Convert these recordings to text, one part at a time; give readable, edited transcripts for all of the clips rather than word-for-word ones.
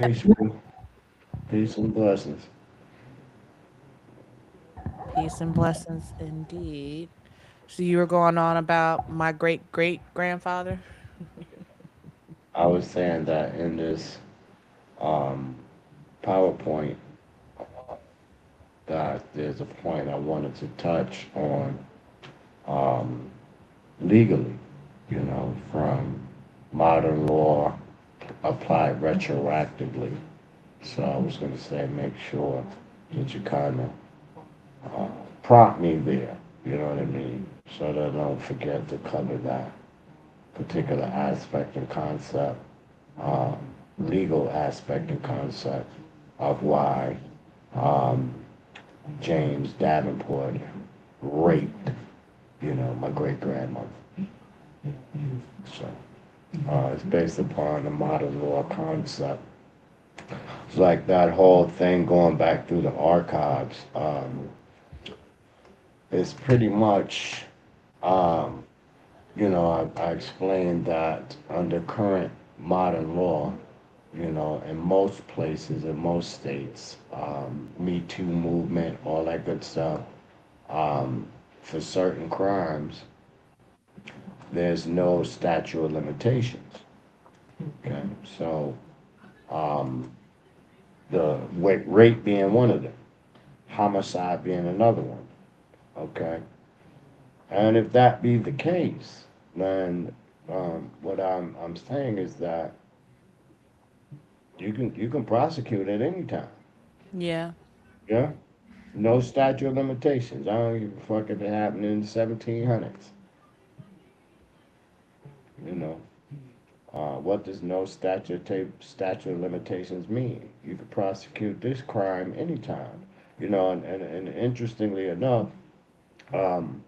Peaceful. Peace and blessings. Peace and blessings indeed. So you were going on about my great great grandfather? I was saying that in this um, PowerPoint that there's a point I wanted to touch on um, legally, from modern law applied retroactively. So I was going to say make sure that you kind of uh, prompt me there, you know what I mean? So that I don't forget to cover that particular aspect and concept, um, legal aspect and concept of why um, James Davenport raped, my great grandmother. So it's based upon the modern law concept. It's like that whole thing going back through the archives. It's pretty much, um, I explained that under current modern law, in most places, in most states, Me Too movement, all that good stuff, um, for certain crimes, there's no statute of limitations. Okay, so um, the rape being one of them, homicide being another one. Okay, and if that be the case, then what I'm saying is that you can prosecute at any time. Yeah. Yeah, no statute of limitations. I don't give a fuck if it happened in the 1700s. You know, what does no statute of limitations mean? You could prosecute this crime anytime. And interestingly enough, um,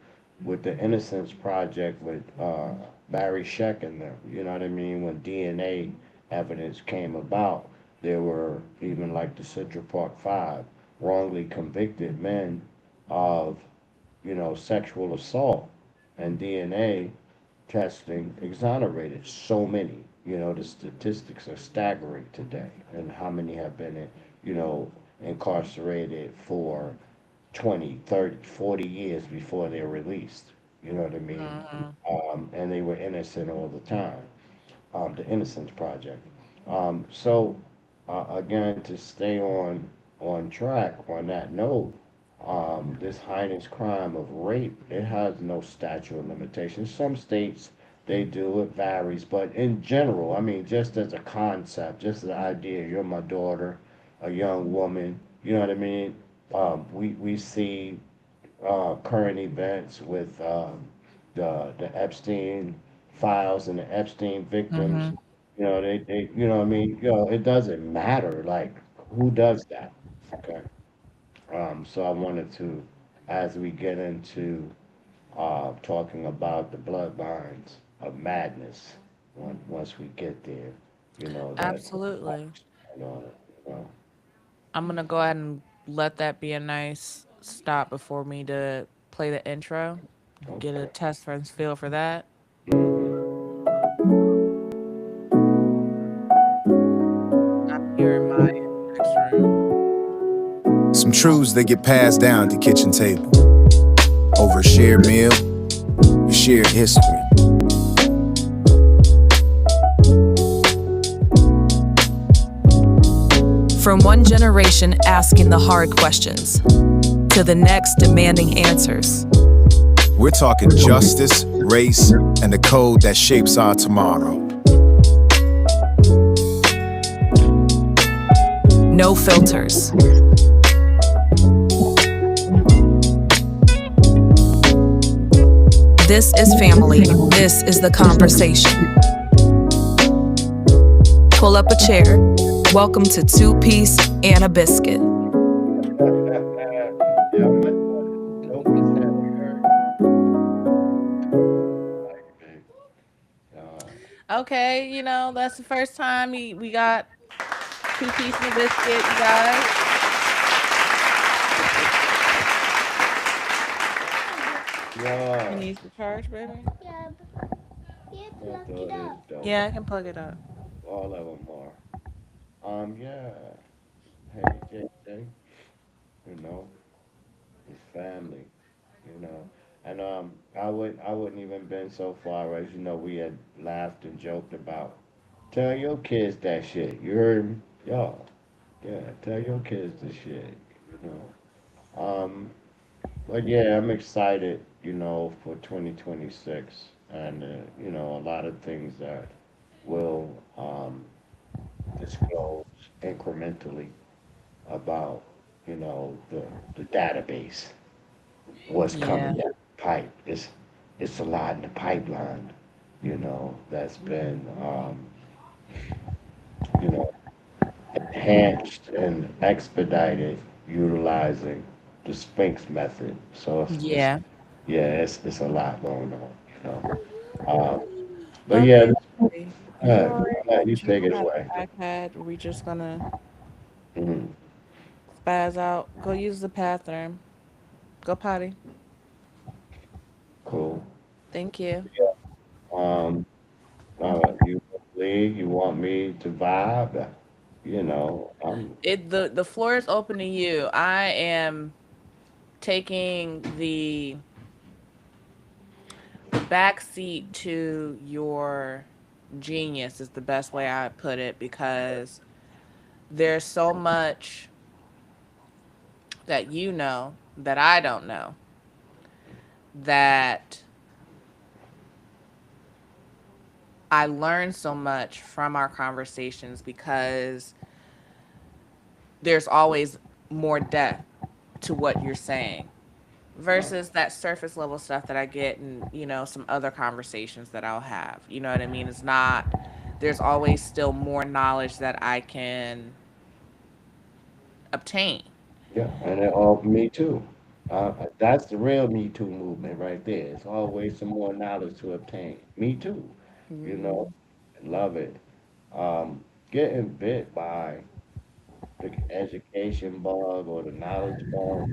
with the Innocence Project with Barry Sheck and them, you know what I mean? When DNA evidence came about, there were even like the Central Park Five wrongly convicted men of, sexual assault, and DNA testing exonerated so many. The statistics are staggering today, and how many have been, you know, incarcerated for 20, 30, 40 years before they're released. You know what I mean? Mhm. And they were innocent all the time. The Innocence Project. So again, to stay on track on that note, this heinous crime of rape, it has no statute of limitations. Some states they do, it varies, but in general, I mean, just as a concept, just the idea, you're my daughter, a young woman, you know what I mean? We see current events with the Epstein files and the Epstein victims. Mhm. What I mean, it doesn't matter like who does that. Okay. So I wanted to, as we get into talking about the bloodlines of madness, once we get there, that Absolutely. you know, you know. I'm gonna go ahead and let that be a nice stop before me to play the intro. Get a Okay. test runs feel for that. Hmm. I'm here in my next room. Some truths that get passed down at the kitchen table over a shared meal, a shared history. From one generation asking the hard questions to the next demanding answers. We're talking justice, race, and the code that shapes our tomorrow. No filters. This is family. This is the conversation. Pull up a chair. Welcome to Two Piece and a Biscuit. Yeah, my daughter is dope as hell. You heard? Like, big. Uh, Okay, that's the first time we got two pieces of biscuit, you guys. You yeah, need some charge, baby? my daughter is dope. Yeah, I can plug it up. All of them are. Yeah. Hey, JJ, you know, his family, you know. And I wouldn't even been so far as, we had laughed and joked about. Tell your kids that shit. You heard me? Y'all. Yeah, tell your kids the shit, you know. But yeah, I'm excited, for 2026 and, a lot of things that will disclose incrementally about, the database, what's coming Yeah. down the pipe. It's a lot in the pipeline, that's been, you know, enhanced and expedited utilizing the Sphinx method. So Yeah. it's a lot going on, you know. Um, but yeah, Okay, buddy. You all right? I'll let you You take don't it have away. an iPad. We just gonna Mhm. spaz out. Go use the bathroom. Go potty. Cool. Thank you. Yeah. Um, you leave, you want me to vibe? I'm The floor is open to you. I am taking the back seat to your genius is the best way I would put it, because there's so much that you know that I don't know, that I learned so much from our conversations, because there's always more depth to what you're saying versus that surface level stuff that I get in, some other conversations that I'll have. You know what I mean? It's not, there's always still more knowledge that I can obtain. Yeah, and me too. That's the real Me Too movement right there. It's always some more knowledge to obtain. Me too, you know. Mhm. Love it. Um, Getting bit by the education bug or the knowledge bug,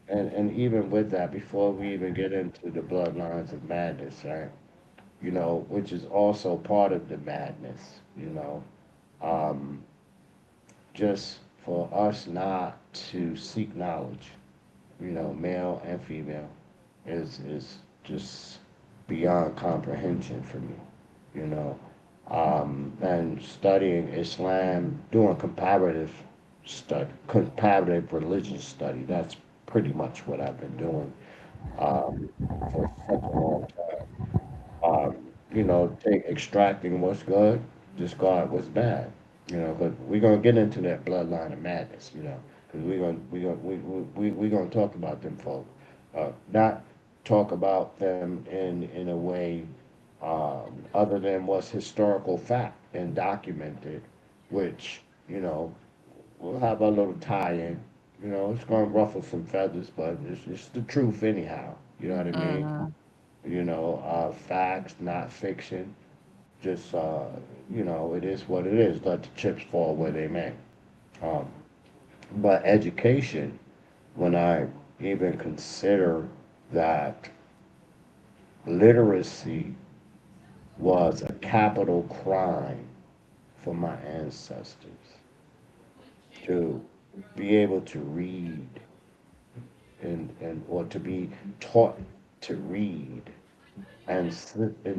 and even with that, before we even get into the bloodlines of madness, right? Which is also part of the madness, um, just for us not to seek knowledge, male and female, is just beyond comprehension for me, you know. And studying Islam, doing comparative religion study. That's pretty much what I've been doing for such a long time. Take extracting what's good, discard what's bad. But we're gonna get into that bloodline of madness. Because we're gonna talk about them folk, not talk about them in a way other than what's historical fact and documented, which we'll have a little tie-in. It's gonna ruffle some feathers, but it's the truth anyhow. You know what I mean? Mhm. Facts, not fiction. Just, it is what it is. Let the chips fall where they may. Um, but education, when I even consider that literacy was a capital crime for my ancestors, to be able to read and or to be taught to read and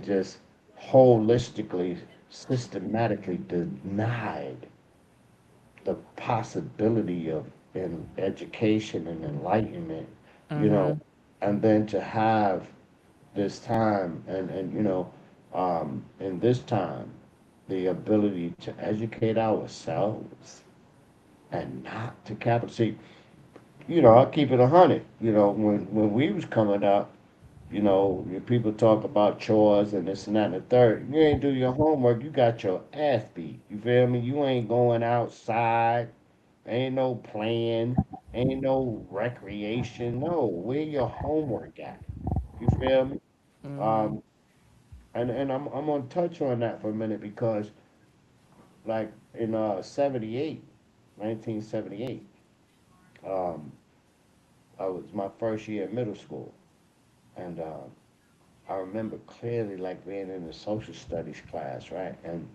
just holistically, systematically denied the possibility of education and enlightenment, you know, Mhm. and then to have this time and in this time the ability to educate ourselves and not to capital. See, I'll keep it 100. When we was coming up, your people talk about chores and this and that and the third. You ain't do your homework, you got your ass beat. You feel me? You ain't going outside. Ain't no playing. Ain't no recreation. No, where your homework at? You feel me? Mhm. Um, and I'm gonna touch on that for a minute because like in 78, 1978, um, I was my first year in middle school, and I remember clearly like being in the social studies class, right? And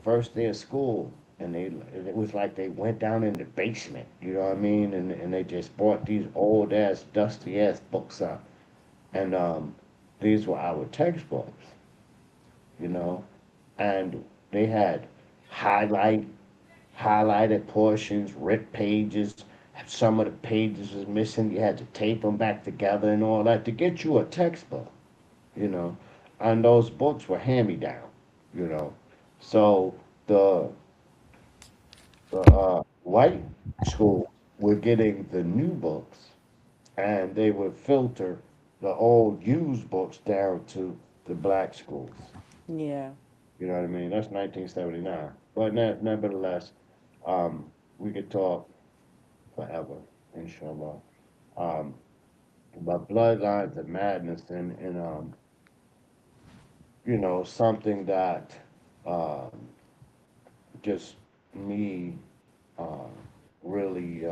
first day of school, and it was like they went down in the basement, you know what I mean? And they just brought these old ass, dusty ass books up. And these were our textbooks, you know, and they had highlight highlighted portions, ripped pages. Some of the pages was missing. You had to tape them back together and all that to get you a textbook, you know. And those books were hand me down, you know. So the white school were getting the new books, and they would filter the old used books down to the black schools. Yeah. You know what I mean? That's 1979. But nevertheless, we could talk forever, inshallah. Um, but bloodlines of madness and something that um, just me uh, really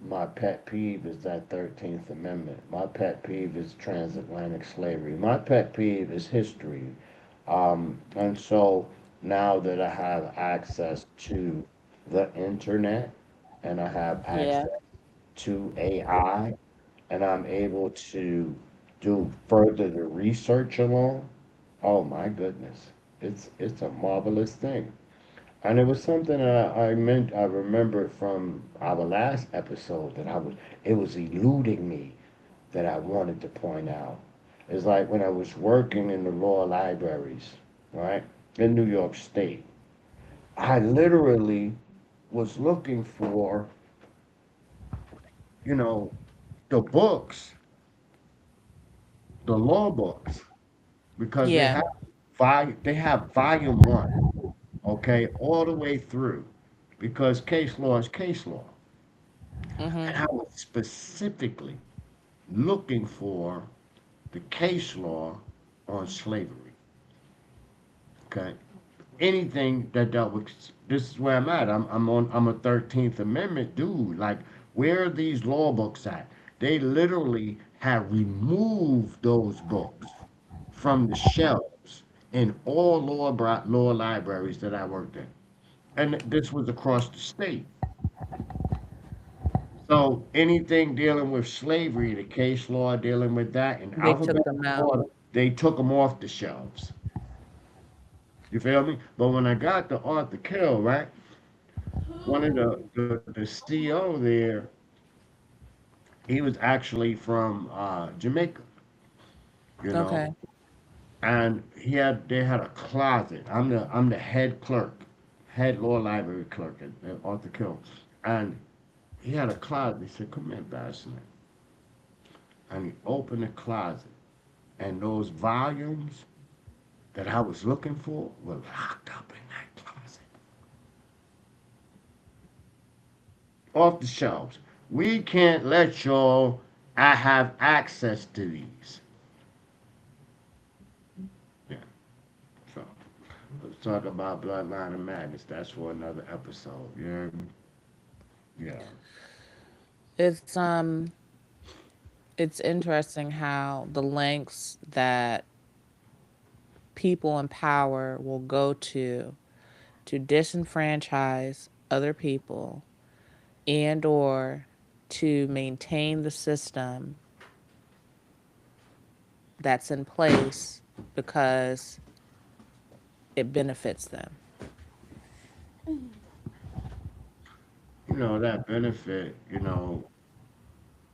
my pet peeve is that 13th Amendment. My pet peeve is transatlantic slavery. My pet peeve is history. And so now that I have access to the internet and I have Yeah. access to AI and I'm able to do further the research along, oh my goodness, it's a marvelous thing. And it was something that I remembered from our last episode that it was eluding me that I wanted to point out. It's like when I was working in the law libraries, right, in New York State, I literally was looking for, you know, the books, the law books, because Yeah. they have volume one, okay, all the way through, because case law is case law. Mm-hmm. And I was specifically looking for the case law on slavery, okay? Anything that dealt with, this is where I'm at. I'm a 13th Amendment dude. Like, where are these law books at? They literally have removed those books from the shelves in all law libraries that I worked in. And this was across the state. So anything dealing with slavery, the case law dealing with that in They took alphabetical them out. order, they took them off the shelves. You feel me? But when I got to Arthur Kill, right, one of the CEO there, he was actually from Jamaica, you know, Okay. and they had a closet. I'm the head clerk, head law library clerk at Arthur Kill, and he had a closet. He said, "Come here, Bassman," and he opened the closet, and those volumes that I was looking for were locked up in that closet, off the shelves. We can't let y'all I have access to these. Yeah. So let's talk about Bloodline of Madness. That's for another episode. You hear me? Yeah. It's it's interesting how the lengths that people in power will go to disenfranchise other people and or to maintain the system that's in place because it benefits them. That benefit,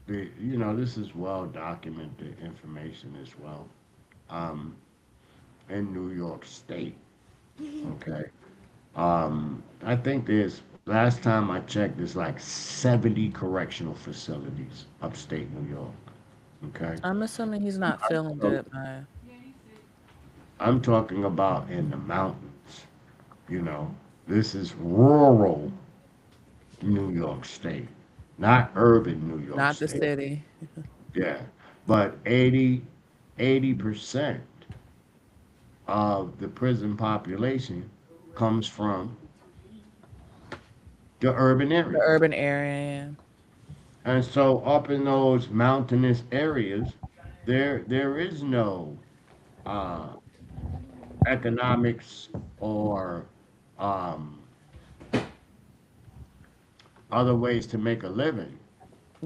this is well documented information as well. Um, in New York State. Okay. I think there's last time I checked, there's like 70 correctional facilities upstate New York. Okay. I'm assuming he's not feeling So good, man. I'm talking about in the mountains. You know, this is rural New York State, not urban New York Not the State. city. Yeah. But 80% of the prison population comes from the urban The areas. urban area. And so up in those mountainous areas, there is no uh, economics or um, other ways to make a living.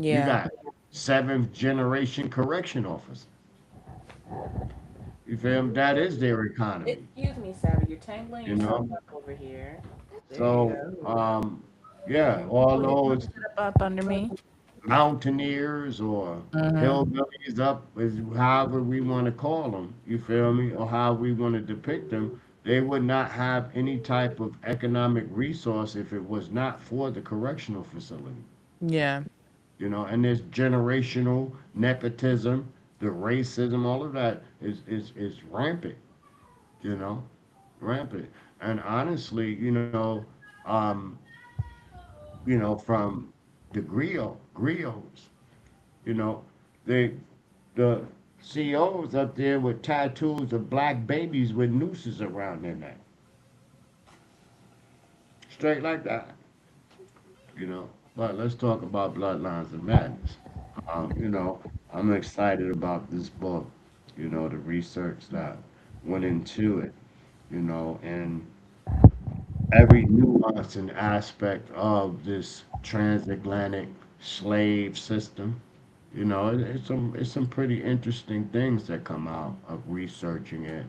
You Yeah. got seventh generation correction officers. You feel me? That is their economy, Excuse me, Savvy. You're tangling you yourself know? up over here. There you So, go. yeah, all Pull your those step up under me. mountaineers or Mm-hmm. hillbillies up, is however we want to call them, you feel me? Or how we want to depict them, they would not have any type of economic resource if it was not for the correctional facility. Yeah. And there's generational nepotism, the racism, all of that is rampant, you know, rampant. And honestly, um, from the griots, you know, they the CEOs up there with tattoos of black babies with nooses around their neck, straight like that. But let's talk about Bloodlines of Madness. Um, you know, I'm excited about this book, the research that went into it, and every nuance and aspect of this transatlantic slave system. It's some pretty interesting things that come out of researching it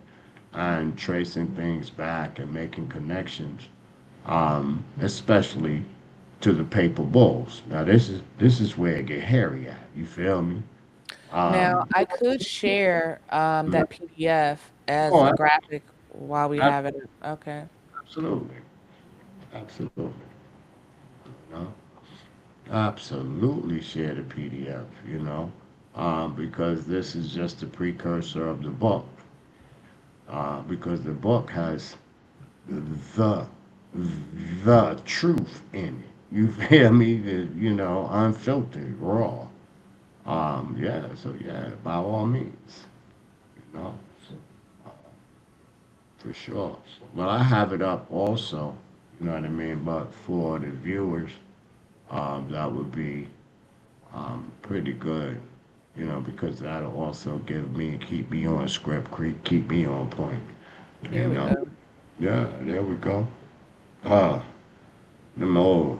and tracing things back and making connections, especially to the papal bulls. Now this is where it get hairy at. You feel me? Now, Um, I could share that PDF as oh, a graphic while we ab- have it. Okay. absolutely, absolutely. You know, absolutely share the PDF. Because this is just the precursor of the book. Because the book has the the truth in it. You feel me? Unfiltered, raw. Yeah. So yeah, by all means, you know, for sure. Well, I have it up also. You know what I mean? But for the viewers, that would be pretty good. Because that'll also keep me on script, keep me on point. You Here we know. go. Yeah. There we go. Uh, them old.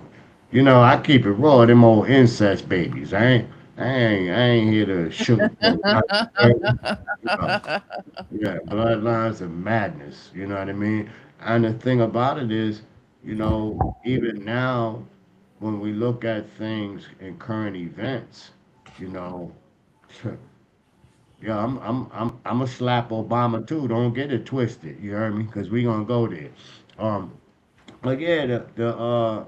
I keep it raw. Them old incest babies. I ain't here to sugarcoat nothing. Yeah, yeah, bloodlines of madness. You know what I mean? And the thing about it is, even now, when we look at things in current events, you know, yeah, I'm a slap Obama too. Don't get it twisted. You heard me? Because we gonna go there. Um, but yeah, the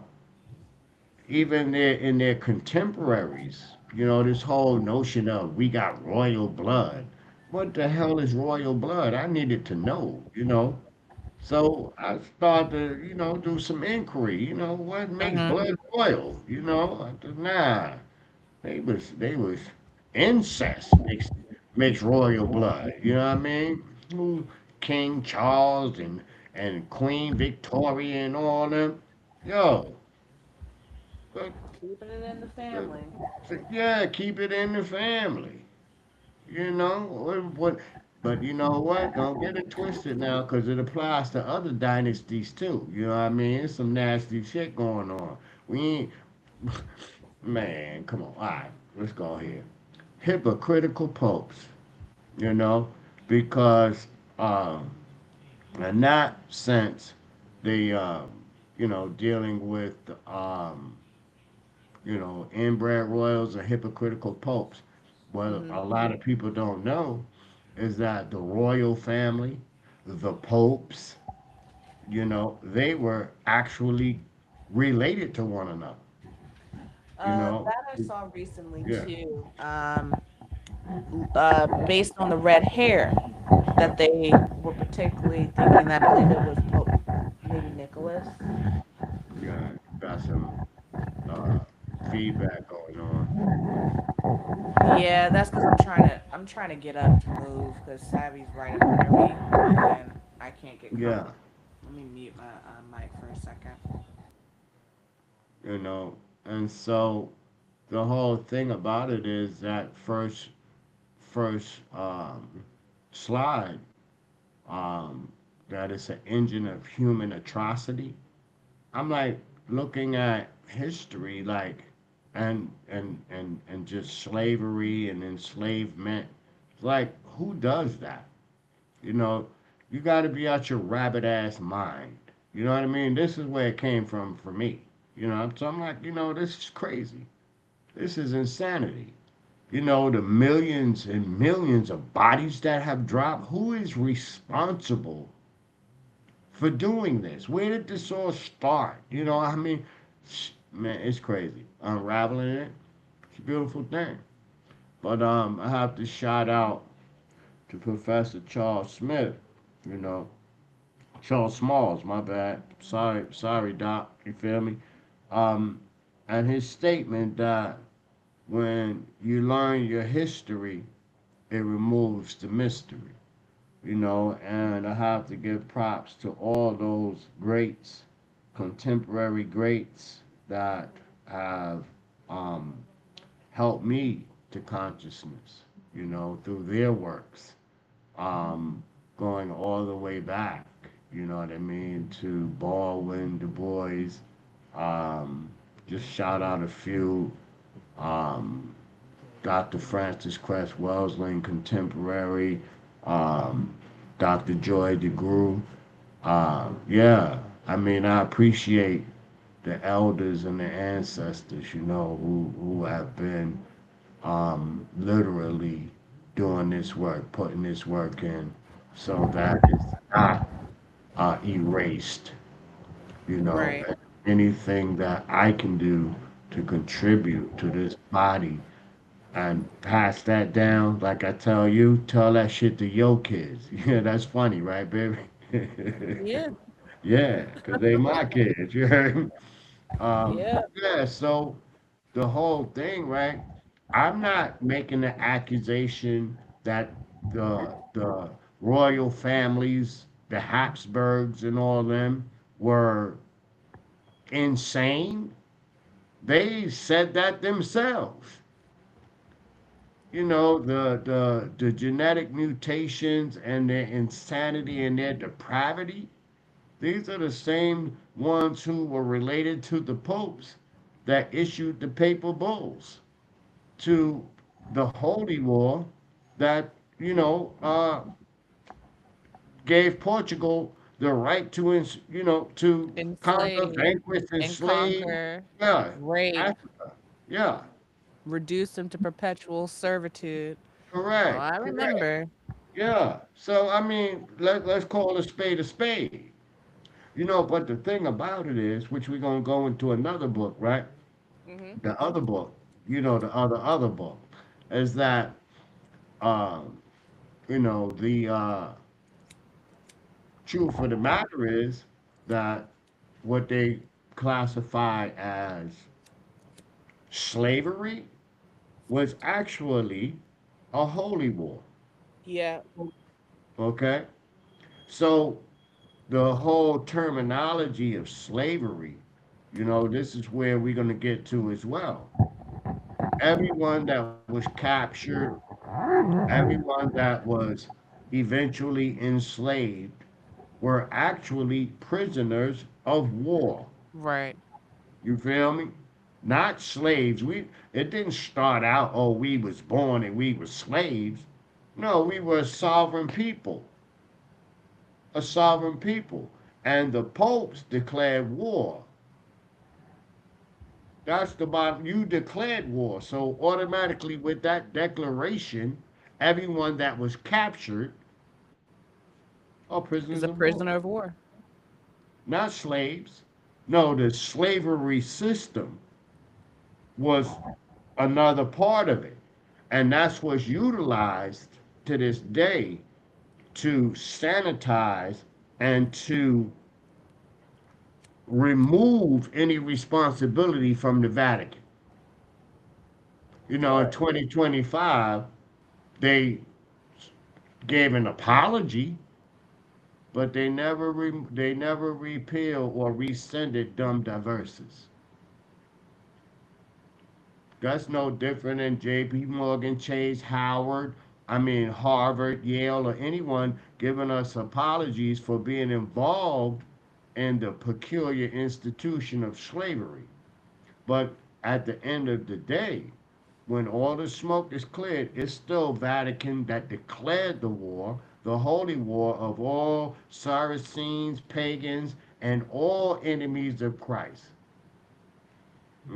even in their contemporaries, this whole notion of we got royal blood. What the hell is royal blood? I needed to know. So I started to, do some inquiry. What makes Hmm. blood royal? Nah, they was incest makes royal blood. You know what I mean? Who King Charles and Queen Victoria and all them. Yo, but Keeping it in the uh, family. yeah, keep it in the family. What? But you know what? Don't get it twisted now, because it applies to other dynasties too. You know what I mean? There's some nasty shit going on. We ain't, man. Come on. All right, let's go here. Hypocritical popes. You know, because in that sense, they dealing with inbred royals and hypocritical popes. What Hmm. a lot of people don't know is that the royal family, the popes, they were actually related to one another. You know, That I saw recently yeah, too. Based on the red hair, that they were particularly thinking that I believe it was Pope maybe Nicholas. yeah, got some uh, feedback going on. Yeah, that's because I'm trying to get up to move because Savvy's right up under me and I can't get Yeah, comfortable. Let me mute my mic for a second. you know, and so the whole thing about it is that first slide. Um, that it's an engine of human atrocity. I'm like looking at history, like, and just slavery and enslavement. Like, who does that? You know, you got to be out your rabbit ass mind. You know what I mean? This is where it came from for me. So I'm like, this is crazy. This is insanity. The millions and millions of bodies that have dropped. Who is responsible for doing this? Where did this all start? I mean, man, it's crazy. Unraveling it, it's a beautiful thing. But I have to shout out to Professor Charles Smith. You know, Charles Smalls. My bad. Sorry, Doc. You feel me? Um, and his statement that when you learn your history, it removes the mystery. And I have to give props to all those greats, contemporary greats that have um, helped me to consciousness, through their works, um, going all the way back, you know what I mean, to Baldwin, Du Bois, um, just shout out a few, um, Dr. Francis Cress Welsing, contemporary, um, Dr. Joy DeGruy. Yeah, I mean, I appreciate the elders and the ancestors, who have been literally doing this work, putting this work in, so that it's not erased. Right. And anything that I can do to contribute to this body and pass that down. Like I tell you, tell that shit to your kids. Yeah, that's funny, right, baby? Yeah. Yeah, because they my kids. You heard me? Yeah. Yeah, so the whole thing, right? I'm not making the accusation that the royal families, the Habsburgs and all them were insane. They said that themselves. The genetic mutations and their insanity and their depravity, these are the same ones who were related to the popes that issued the papal bulls to the holy war that, you know, uh, gave Portugal the right to, to conquer, Enslave vanquish, and enslave. conquer, Yeah, rape, Africa. Yeah, reduce them to perpetual servitude. Oh, correct, I correct. remember. Yeah. So I mean, let's call a spade a spade. But the thing about it is, which we're gonna go into another book, right? Hmm. The other book, the other book, is that um, the truth of the matter is that what they classify as slavery was actually a holy war. Yeah. Okay? So the whole terminology of slavery, this is where we're going to get to as well. Everyone that was captured, everyone that was eventually enslaved, were actually prisoners of war. Right. You feel me? Not slaves. It didn't start out, oh, we was born and we were slaves. No, we were a sovereign people, a sovereign people. And the popes declared war. That's the bottom. You declared war. So automatically with that declaration, everyone that was captured are prisoners Is a of war. prisoner of war. Not slaves. No, the slavery system was another part of it. And that's what's utilized to this day to sanitize and to remove any responsibility from the Vatican. In Right. 2025, they gave an apology, but they never repealed or rescinded dumb diverses. That's no different than J.P. Morgan, Chase, Howard. I mean, Harvard, Yale, or anyone giving us apologies for being involved in the peculiar institution of slavery. But at the end of the day, when all the smoke is cleared, it's still Vatican that declared the war, the holy war of all Saracens, pagans, and all enemies of Christ.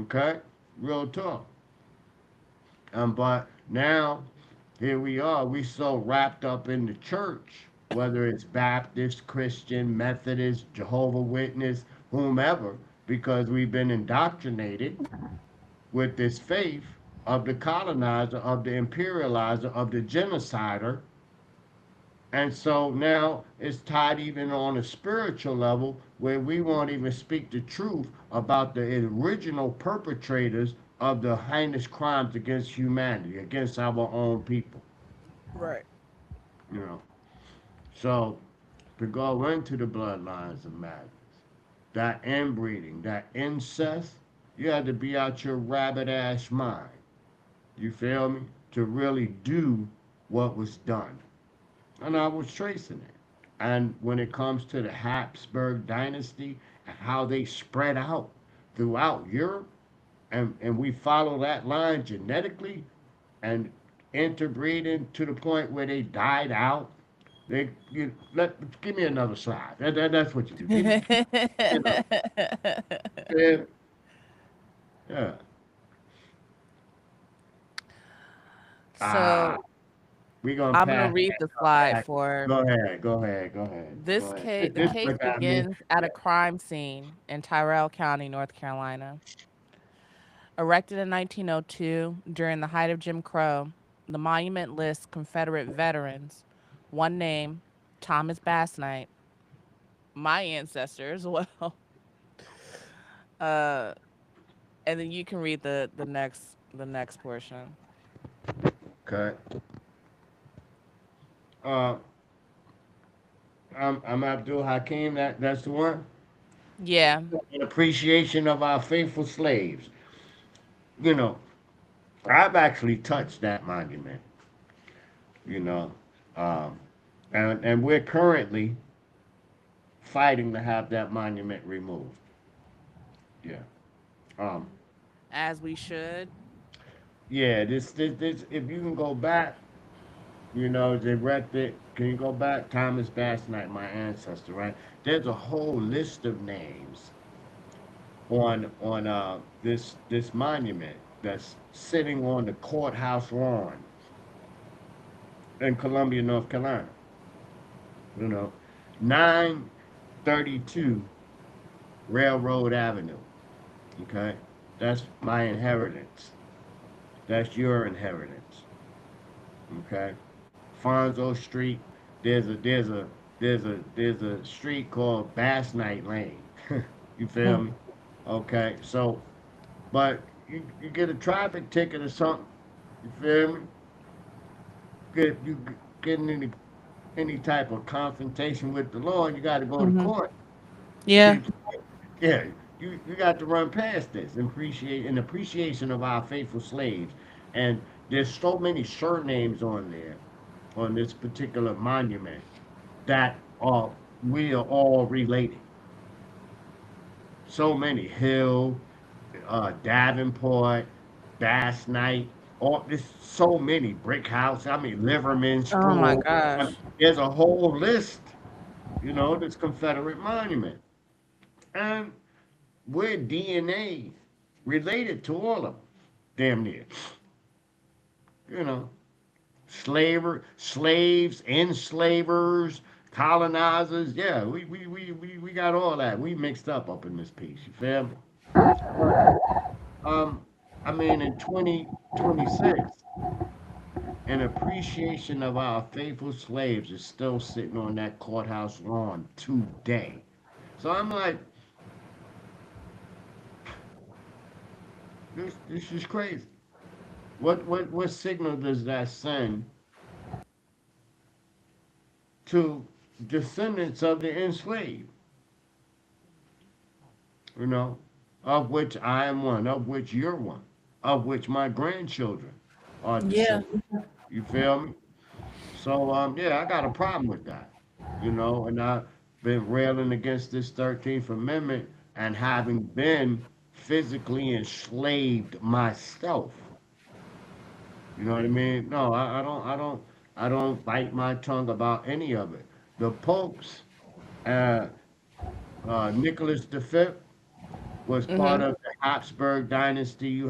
Okay? Real talk. But now, here we are. We so wrapped up in the church, whether it's Baptist, Christian, Methodist, Jehovah Witness, whomever, because we've been indoctrinated with this faith of the colonizer, of the imperializer, of the genocider. And so now it's tied even on a spiritual level where we won't even speak the truth about the original perpetrators of the heinous crimes against humanity, against our own people, Right. you know. So to go into the bloodlines of madness, that inbreeding, that incest, you had to be out your rabbit ass mind. You feel me? To really do what was done. And I was tracing it. And when it comes to the Habsburg dynasty and how they spread out throughout Europe, and we follow that line genetically and interbreeding to the point where they died out. Give me another slide. That's what you do. You know, yeah, yeah. Ah, So we gonna I'm gonna pass read that the up slide back. for Go ahead, go ahead, go ahead, go this ahead. case. The This case what got me. begins at a crime scene in Tyrell County, North Carolina. Erected in 1902 during the height of Jim Crow, the monument lists Confederate veterans, one name, Thomas Bass Knight, my ancestor as well. Uh, and then you can read the next portion. Okay. Uh, I'm Abdul Hakim. That's the one. Yeah. In appreciation of our faithful slaves. You know, I've actually touched that monument. You know, um, and we're currently fighting to have that monument removed. Yeah. Um. As we should. Yeah. This. If you can go back, they wrecked it. Can you go back? Thomas Bass Knight, my ancestor, right? There's a whole list of names on this monument that's sitting on the courthouse lawn in Columbia, North Carolina. You know, 932 Railroad Avenue. Okay, that's my inheritance. That's your inheritance. Okay, Fonzo Street. There's a street called Bass Night Lane. You feel me? Okay, so but you get a traffic ticket or something. You feel me? You get in any type of confrontation with the law, you got to go to Hmm. court. See Yeah. the point? Yeah, you got to run past this and appreciate in appreciation of our faithful slaves. And there's so many surnames on there on this particular monument that are we are all related. So many Hill, Davenport, Bass Night, all there's so many Brick House. I mean Liverman Oh my School. gosh. There's a whole list. This Confederate monument, and we're DNA related to all of them, damn near. You know, slaves, enslavers, colonizers. Yeah, we got all that. We mixed up in this piece. You feel me? But um, I mean, in 2026, an appreciation of our faithful slaves is still sitting on that courthouse lawn today. So I'm like, this is crazy. What signal does that send to descendants of the enslaved? You know, of which I am one, of which you're one, of which my grandchildren are Yeah. descendants. You feel me? So yeah, I got a problem with that. And I've been railing against this 13th Amendment and having been physically enslaved myself. You know what I mean? No, I don't bite my tongue about any of it. The popes, uh, Nicholas V was part Mm-hmm. of the Habsburg dynasty.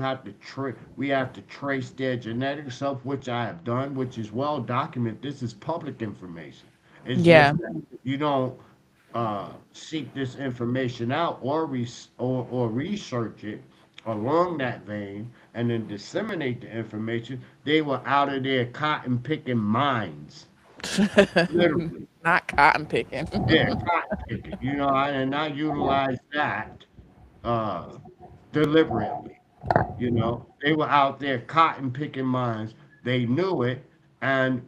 We have to trace their genetics of which I have done, which is well documented. This is public information. It's just Yeah. that you don't seek this information out or research it along that vein and then disseminate the information. They were out of their cotton picking minds, literally. Not cotton picking. Yeah, cotton picking. And I utilize that uh, deliberately. They were out there cotton picking minds. They knew it, and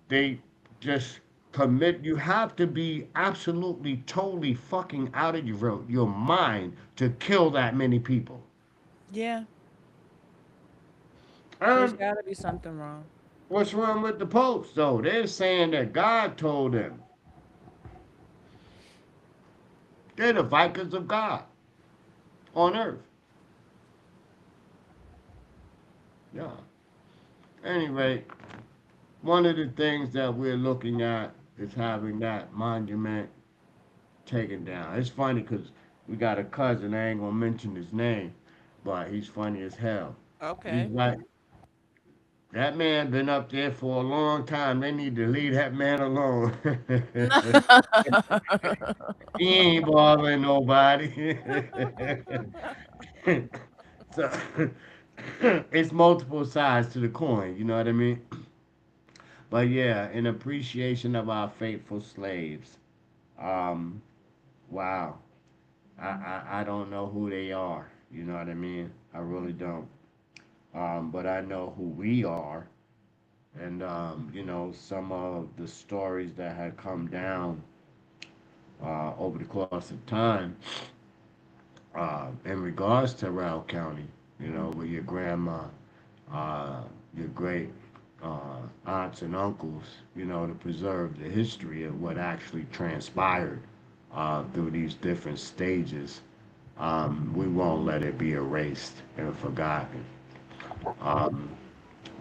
they just commit. You have to be absolutely, totally fucking out of your mind to kill that many people. Yeah. There's And got to be something wrong. what's wrong with the popes, though? They're saying that God told them they're the Vikings of God on earth. Yeah. Anyway, one of the things that we're looking at is having that monument taken down. It's funny because we got a cousin, I ain't gonna mention his name, but he's funny as hell. He's Okay. like, that man been up there for a long time. They need to leave that man alone. He ain't bothering nobody. So it's multiple sides to the coin, you know what I mean? But yeah, in appreciation of our faithful slaves. Um, wow. I don't know who they are. You know what I mean? I really don't. But I know who we are. And, some of the stories that had come down over the course of time in regards to Rouse County, with your grandma, uh, your great aunts and uncles, to preserve the history of what actually transpired through these different stages. We won't let it be erased and forgotten. Um,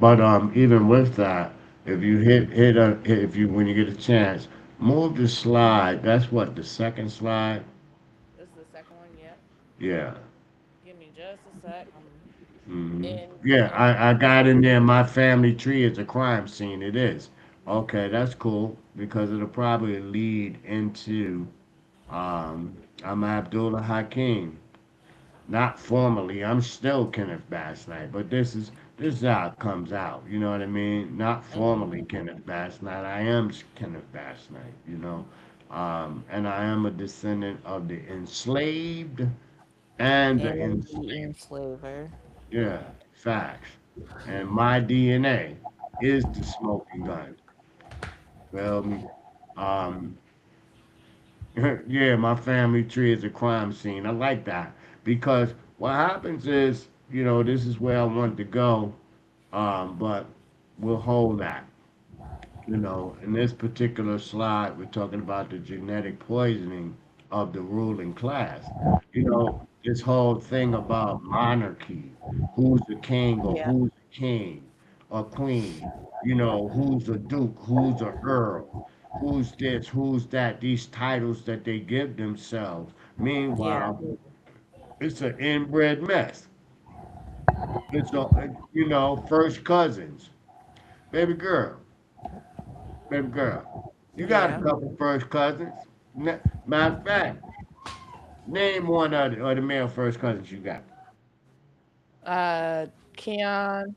but even with that, if you if you when you get a chance, move the slide. That's what the second slide. This is the second one. Yep. Yeah. Give me just a sec. Yeah, In I got in there. My family tree is a crime scene. It is. Okay, that's cool because it'll probably lead into I'm Abdullah Hakim. Not formally, I'm still Kenneth Bass Knight, but this is how it comes out. You know what I mean? Not formally Kenneth Bass Knight. I am Kenneth Bass Knight. And I am a descendant of the enslaved and the and the enslaved. enslaver. Yeah, facts. And my DNA is the smoking gun. Feel me? Um, yeah, my family tree is a crime scene. I like that because what happens is, this is where I want to go, but we'll hold that. In this particular slide, we're talking about the genetic poisoning of the ruling class. This whole thing about monarchy, who's the king or Yeah. who's the king or queen, who's a duke, who's a earl, who's this, who's that, these titles that they give themselves. Yeah. Meanwhile, it's an inbred mess. First cousins. Baby girl, baby girl. You got a Yeah. couple first cousins. Matter of fact, name one of the male first cousins you got. Uh, Keon,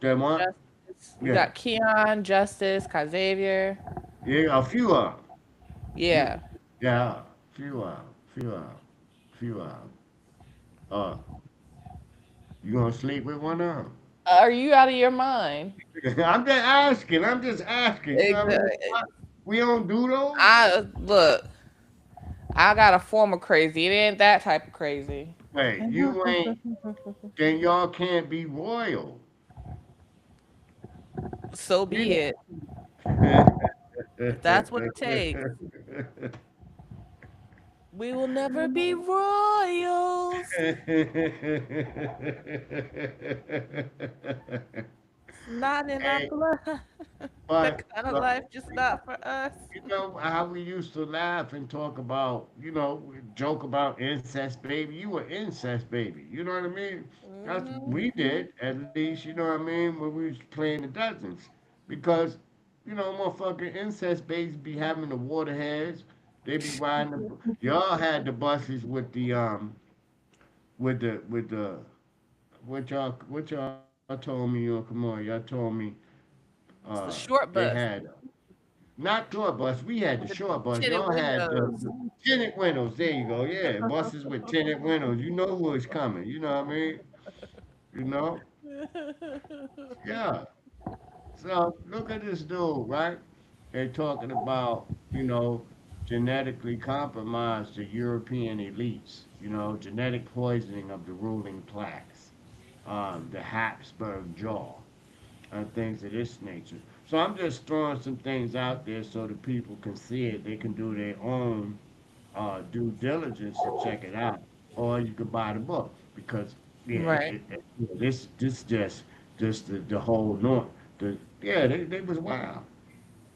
That one? Justice. You Yeah. got Keon, Justice, Kai Xavier. Yeah, a few of them. You, Yeah. yeah, few of them. Few of them. Few of them. Uh, you gonna sleep with one of them? Are you out of your mind? I'm just asking. I'm just asking. You know what I mean? Exactly. We don't do those. I look. I got a form of crazy. It ain't that type of crazy. Wait, you ain't. Then y'all can't be royal. So be Yeah. it. If that's what it takes. We will never be royals. It's not in our Hey, blood. That but, kind of but life just not for us. you know how we used to laugh and talk about, we joke about incest baby. You were incest baby. You know what I mean? That's Hmm. we did at least. You know what I mean? When we was playing the dozens, because motherfucking incest babies be having the water heads. They be riding the. Y'all had the buses with the what y'all told me on. Come on, y'all told me It's the they short bus had not tour bus. We had the with short bus. tinted Y'all had windows. the tinted windows. There you go. Yeah, buses with tinted windows. You know who is coming. You know what I mean? You know? Yeah. So look at this dude, right? They're talking about, genetically compromised the European elites. Genetic poisoning of the ruling class. The Habsburg jaw. And things of this nature. So I'm just throwing some things out there so the people can see it. They can do their own due diligence to check it out, or you could buy the book because yeah, Right. this just the whole norm. They was wild.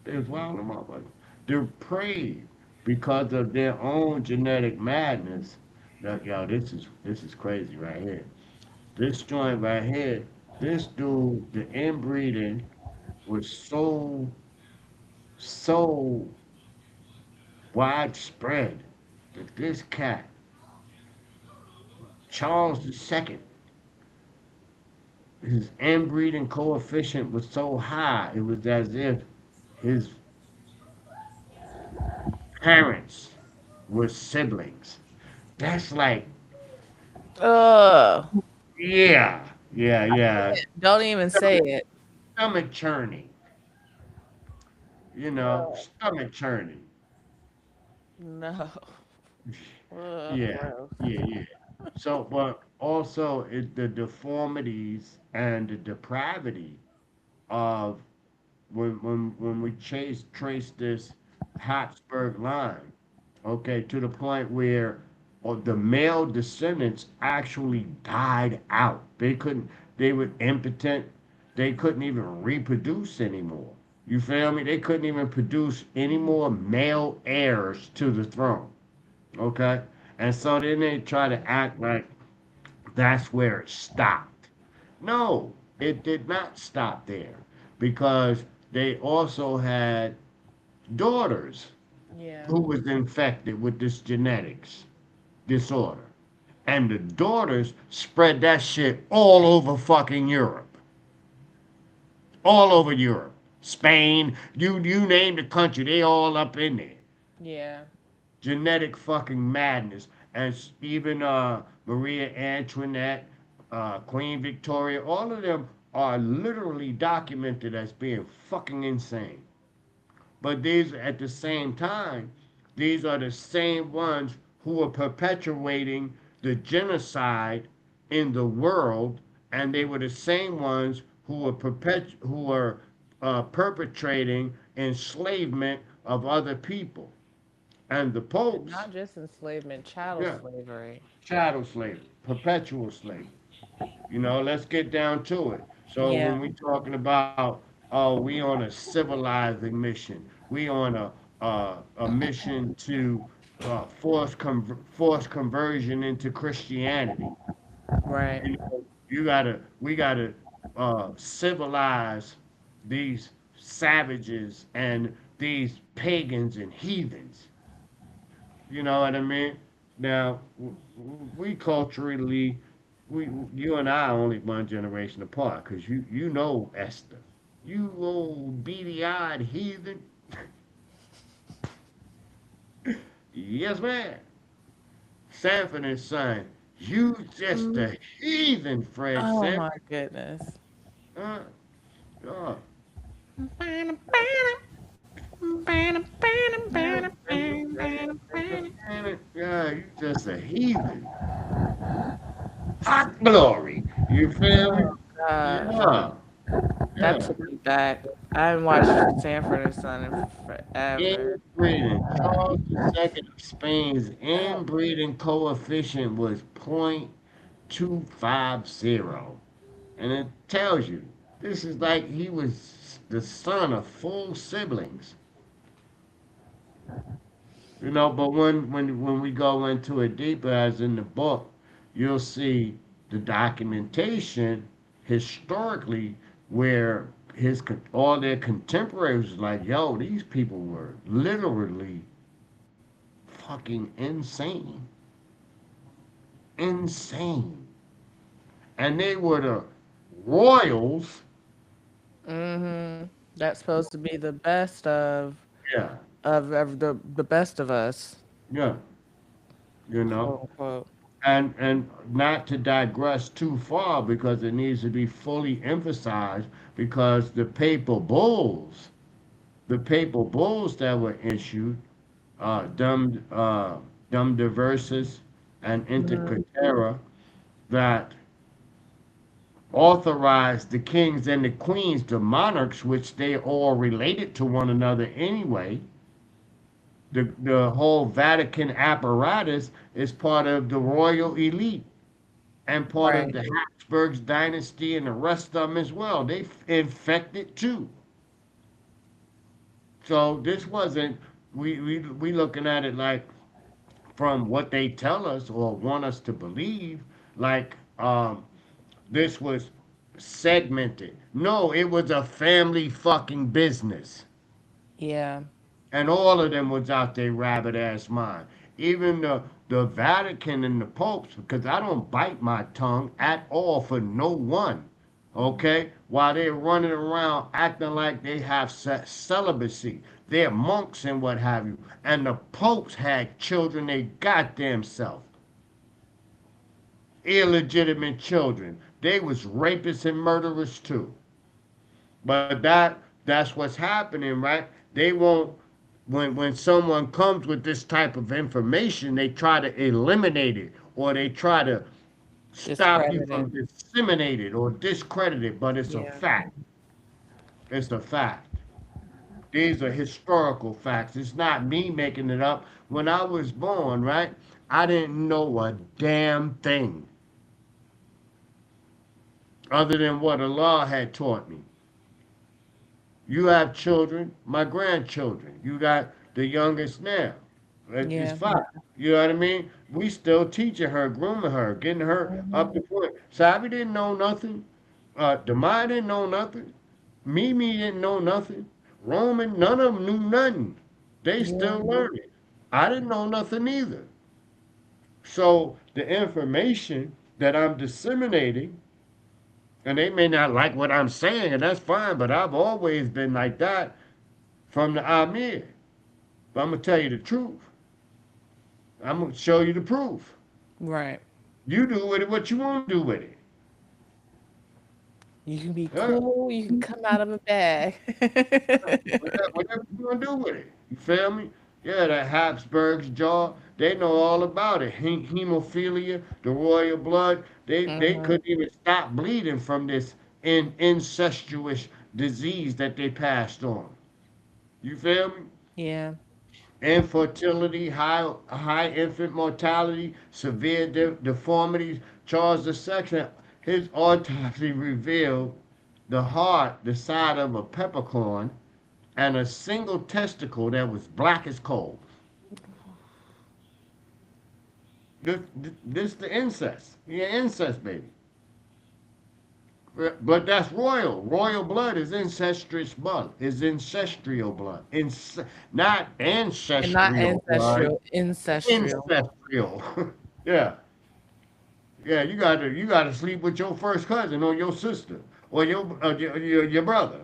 They was wild, motherfucker. They're preyed because of their own genetic madness. That yo, this is crazy right here. This joint right here, this dude, the inbreeding was so widespread that this cat, Charles II, his inbreeding coefficient was so high, it was as if his parents were siblings. That's like, Ugh. yeah, yeah. Don't even say Stomach, it. stomach churning, Ugh. stomach churning. No. Ugh, Yeah, gross. yeah. So, but also the deformities and the depravity of when we trace this Habsburg line, okay, to the point where the male descendants actually died out. They were impotent. They couldn't even reproduce anymore. You feel me? They couldn't even produce any more male heirs to the throne. Okay? And so then they try to act like that's where it stopped. No, it did not stop there because they also had daughters Yeah. who was infected with this genetics disorder. And the daughters spread that shit all over fucking Europe. All over Europe. Spain, you name the country, they all up in there. Yeah. Genetic fucking madness. And even Maria Antoinette, Queen Victoria, all of them are literally documented as being fucking insane. But these, at the same time, these are the same ones who are perpetuating the genocide in the world, and they were the same ones who are perpetrating enslavement of other people. And the And popes, not just enslavement, chattel yeah, slavery. chattel slavery, perpetual slavery. Let's get down to it. So Yeah. when we talking about, oh, we on a civilizing mission, we on a mission to force conversion into Christianity. Right. We gotta civilize these savages and these pagans and heathens. You know what I mean? Now, we culturally, you and I are only one generation apart, because you know Esther. You old beady-eyed heathen. Yes, ma'am. Sanford and Son. You just Mm. a heathen, Fred Oh my Sanford. goodness. Uh, uh, yeah, you just a heathen. Hot glory. You feel me? Oh gosh. Yeah. That Yeah. took me back. I haven't watched Sanford and Son in forever. Inbreeding. Charles II of Spain's inbreeding coefficient was 0.250. And it tells you this is like he was the son of full siblings. But when we go into it deeper, as in the book, you'll see the documentation historically where all their contemporaries was like, yo, these people were literally fucking insane, insane, and they were the royals. Mm-hmm. That's supposed to be the best of Yeah, the best of us, yeah, you know. quote unquote. And not to digress too far because it needs to be fully emphasized because the papal bulls that were issued, Dum Diversus and Inter Mhm. Cetera, that authorized the kings and the queens, the monarchs, which they all related to one another anyway. The whole Vatican apparatus is part of the royal elite and part of Right. the Habsburgs dynasty and the rest of them as well. They infected too. So this wasn't we looking at it like from what they tell us or want us to believe, like this was segmented. No, it was a family fucking business. Yeah. And all of them was out their rabbit ass mind. Even the Vatican and the popes, because I don't bite my tongue at all for no one. Okay, while they're running around acting like they have celibacy, they're monks and what have you, and the popes had children they goddamn self, illegitimate children. They was rapists and murderers too. But that's what's happening, right? They won't when someone comes with this type of information, they try to eliminate it or they try to stop you Discredited. from disseminating it or discredit it, but it's a Yeah. fact. It's a fact. These are historical facts. It's not me making it up. When I was born, right, I didn't know a damn thing other than what Allah had taught me. You have children, my grandchildren. You got the youngest now. It's Yeah. five. You know what I mean? We still teaching her, grooming her, getting her up to Mhm. point. Sabi didn't know nothing. Demai didn't know nothing. Mimi didn't know nothing. Roman, none of them knew nothing. They Yeah. still learning. I didn't know nothing either. So the information that I'm disseminating, and they may not like what I'm saying, and that's fine, but I've always been like that from the Amir. But I'm gonna tell you the truth. I'm gonna show you the proof. Right. You do with it what you want to do with it. You can be Yeah, cool. You can come out of a bag. whatever you want to do with it. You feel me? Yeah, that Habsburg's jaw, they know all about it. Hemophilia, the royal blood, they Hmm. couldn't even stop bleeding from this incestuous disease that they passed on. You feel me? Yeah. Infertility, high infant mortality, severe deformities. Charles II, his autopsy revealed the heart the side of a peppercorn and a single testicle that was black as coal. This, this the incest. Yeah, incest, baby. But that's royal. Royal blood is incestuous blood. Is ancestral blood. Not And not ancestral blood. ancestral, ancestral. Ancestral. Yeah. Yeah, you gotta sleep with your first cousin or your sister or your brother.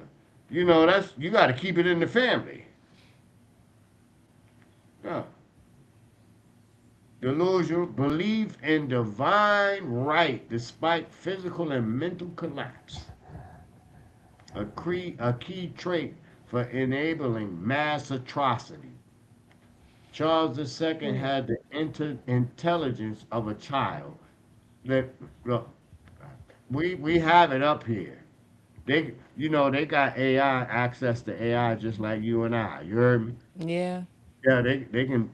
That's you gotta keep it in the family. Yeah. Delusional belief in divine right despite physical and mental collapse. A key trait for enabling mass atrocity. Charles II had the intelligence of a child. That look, we have it up here. They got AI access to AI just like you and I. You heard me? Yeah. Yeah, they can,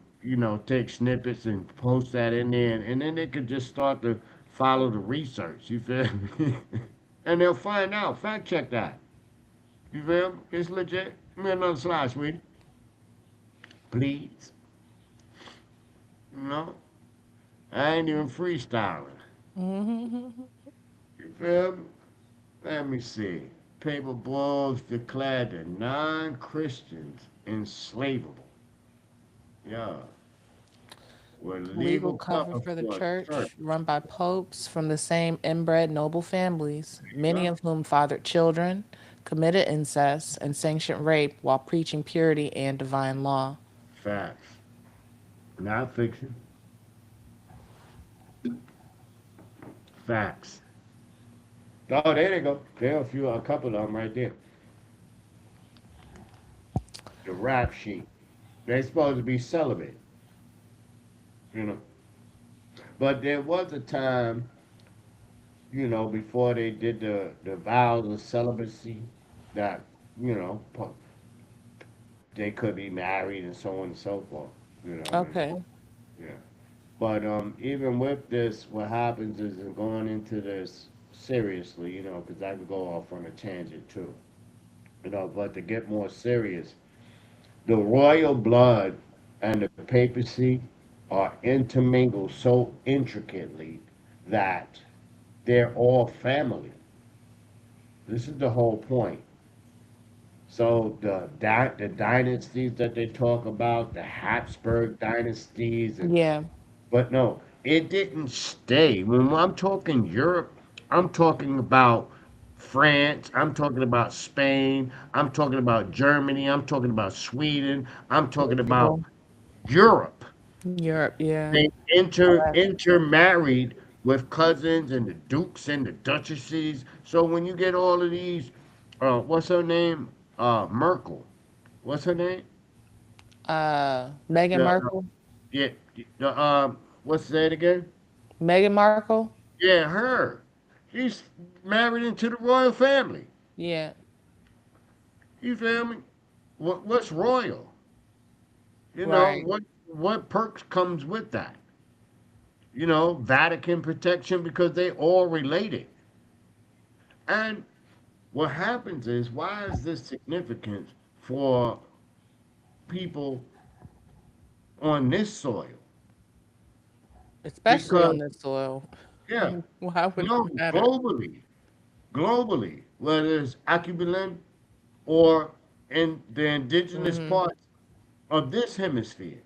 take snippets and post that in there, and then they could just start to follow the research. You feel me? And they'll find out. Fact check that. You feel me? It's legit. Give me another slide, sweetie. Please. You know? I ain't even freestyling. Hmm. You feel me? Let me see. Paper Bulls declared the non-Christians enslavable. Yeah. With Legal legal cover cover for the for a church. church, run by popes from the same inbred noble families, many Yeah. of whom fathered children, committed incest, and sanctioned rape while preaching purity and divine law. Facts. Not fiction. Facts. Oh, there they go. There are a couple of them right there. The rap sheet. They're supposed to be celibate, you know. But there was a time, before they did the vows of celibacy, that, you know, they could be married and so on and so forth. You know what I mean? Okay. Yeah. But even with this, what happens is in going into this seriously, because I could go off on a tangent too. But to get more serious, the royal blood and the papacy are intermingled so intricately that they're all family. This is the whole point. So the dynasties that they talk about, the Habsburg dynasties, Yeah. but no, it didn't stay. When I'm talking Europe, I'm talking about France, I'm talking about Spain, I'm talking about Germany, I'm talking about Sweden, I'm talking about Portugal. Europe. Europe. Yeah. They intermarried with cousins and the dukes and the duchesses. So when you get all of these, what's her name? Merkel. What's her name? Meghan The Markle. yeah, the what's that again? Meghan Markle. Yeah, her. She's married into the royal family. Yeah. You feel me? What's royal? Right. What perks comes with that? Vatican protection because they all related. And what happens is, why is this significant for people on this soil? Especially on Because this soil. yeah, Why would no, it matter? globally, whether it's Acubilin or in the indigenous Hmm. parts of this hemisphere,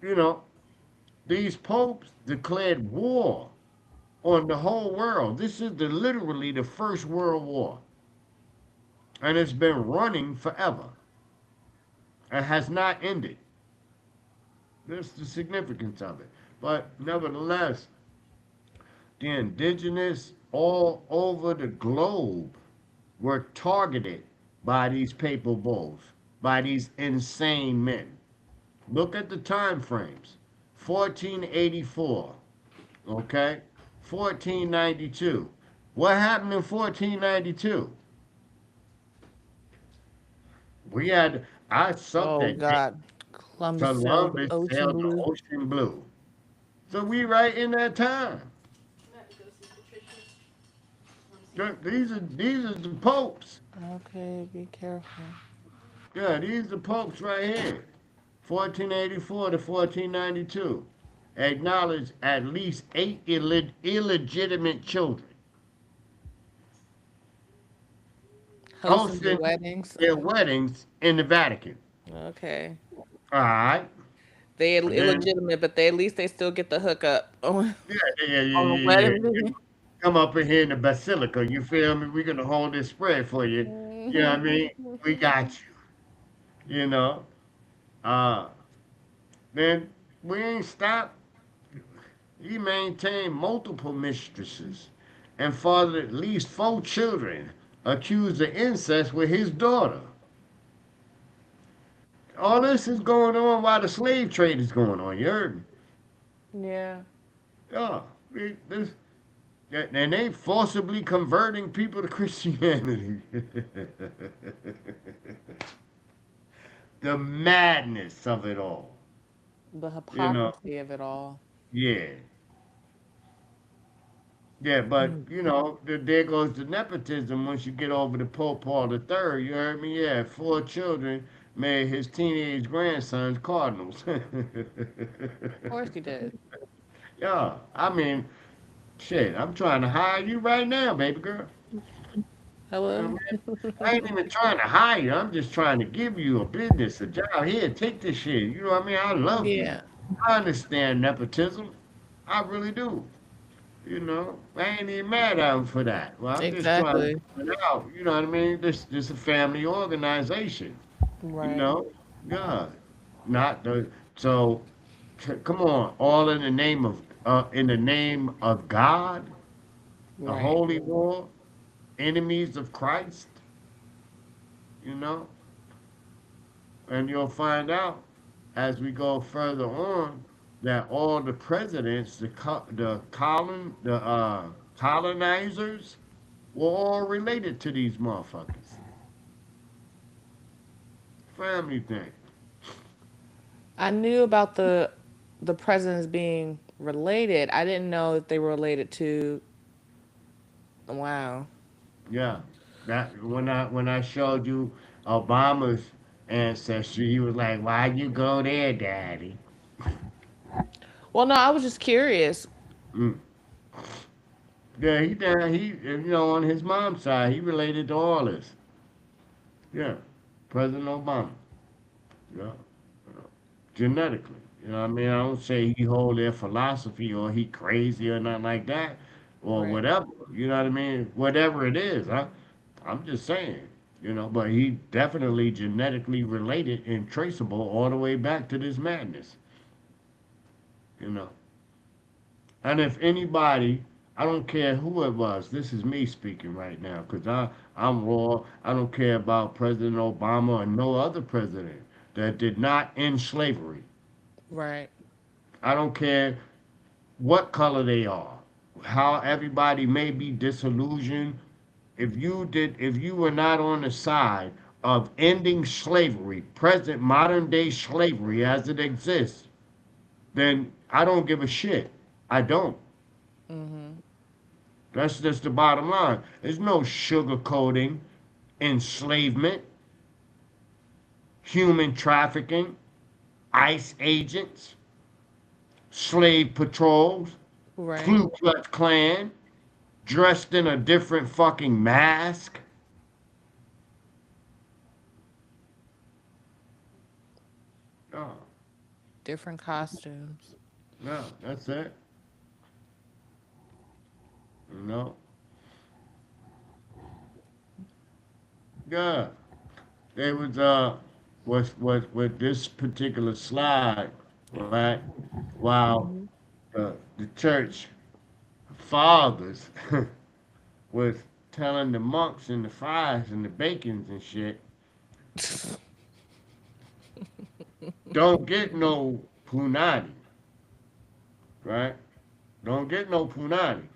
you know, these popes declared war on the whole world. This is literally the first world war, and it's been running forever and has not ended. That's the significance of it. But nevertheless, the indigenous all over the globe were targeted by these papal bulls, by these insane men. Look at the time frames. 1484, okay? 1492. What happened in 1492? I sucked Oh that dick. God. Columbus sailed the Columbus ocean sailed the blue. ocean blue. So we right in that time. These are the popes. Okay, be careful. Yeah, these are the popes right here. 1484 to 1492. Acknowledged at least 8 illegitimate children. Hosting the Hosting weddings. their weddings in the Vatican. Okay. All right. They And then, illegitimate, but they at least they still get the hookup on yeah, yeah, yeah, on the yeah, yeah. wedding. Come up in here in the basilica. You feel me? We're going to hold this spread for you. You know what I mean? We got you. You know? Uh, then we ain't stopped. He maintained multiple mistresses and fathered at least 4 children accused of incest with his daughter. All this is going on while the slave trade is going on. You heard me? Yeah. Yeah. This. And they forcibly converting people to Christianity. The madness of it all. The You know, hypocrisy of it all. yeah. Yeah, but there goes the nepotism once you get over to Pope Paul III. You heard me? Yeah, 4 children made his teenage grandsons cardinals. Of course you did. Yeah, I mean, shit, I'm trying to hire you right now, baby girl. You know Hello? what I mean? I ain't even trying to hire you. I'm just trying to give you a business, a job. Here, take this shit. You know what I mean? I love you. Yeah, I understand nepotism. I really do. I ain't even mad at him for that. Well, I'm just trying to exactly. put it out. You know what I mean? This a family organization. You Right, know, yeah, not the so. Come on, all in the name of God, the right. holy war, enemies of Christ. You know, and you'll find out as we go further on that all the presidents, the colonizers, were all related to these motherfuckers. Family thing. I knew about the presidents being related. I didn't know that they were related to. Wow. Yeah. That when I showed you Obama's ancestry, he was like, "Why you go there, Daddy?" Well, no, I was just curious. Mm. Yeah, he down. On his mom's side, he related to all this. Yeah, President Obama. Yeah, genetically. You know what I mean? I don't say he hold their philosophy or he crazy or nothing like that or Right. whatever. You know what I mean? Whatever it is, I'm just saying. But he definitely genetically related and traceable all the way back to this madness. You know. And if anybody, I don't care who it was, this is me speaking right now, because I'm raw. I don't care about President Obama or no other president that did not end slavery. Right. I don't care what color they are, how everybody may be disillusioned. If you were not on the side of ending slavery, present modern day slavery as it exists, then I don't give a shit. I don't. Mhm. That's just the bottom line. There's no sugarcoating enslavement, human trafficking, ICE agents, slave patrols, Right. Ku Klux Klan, dressed in a different fucking mask. No, Different costumes. no, that's it. No, yeah. They was with this particular slide, right? While Mhm. the church fathers was telling the monks and the friars and the bacons and shit, don't get no punani, right? Don't get no punani.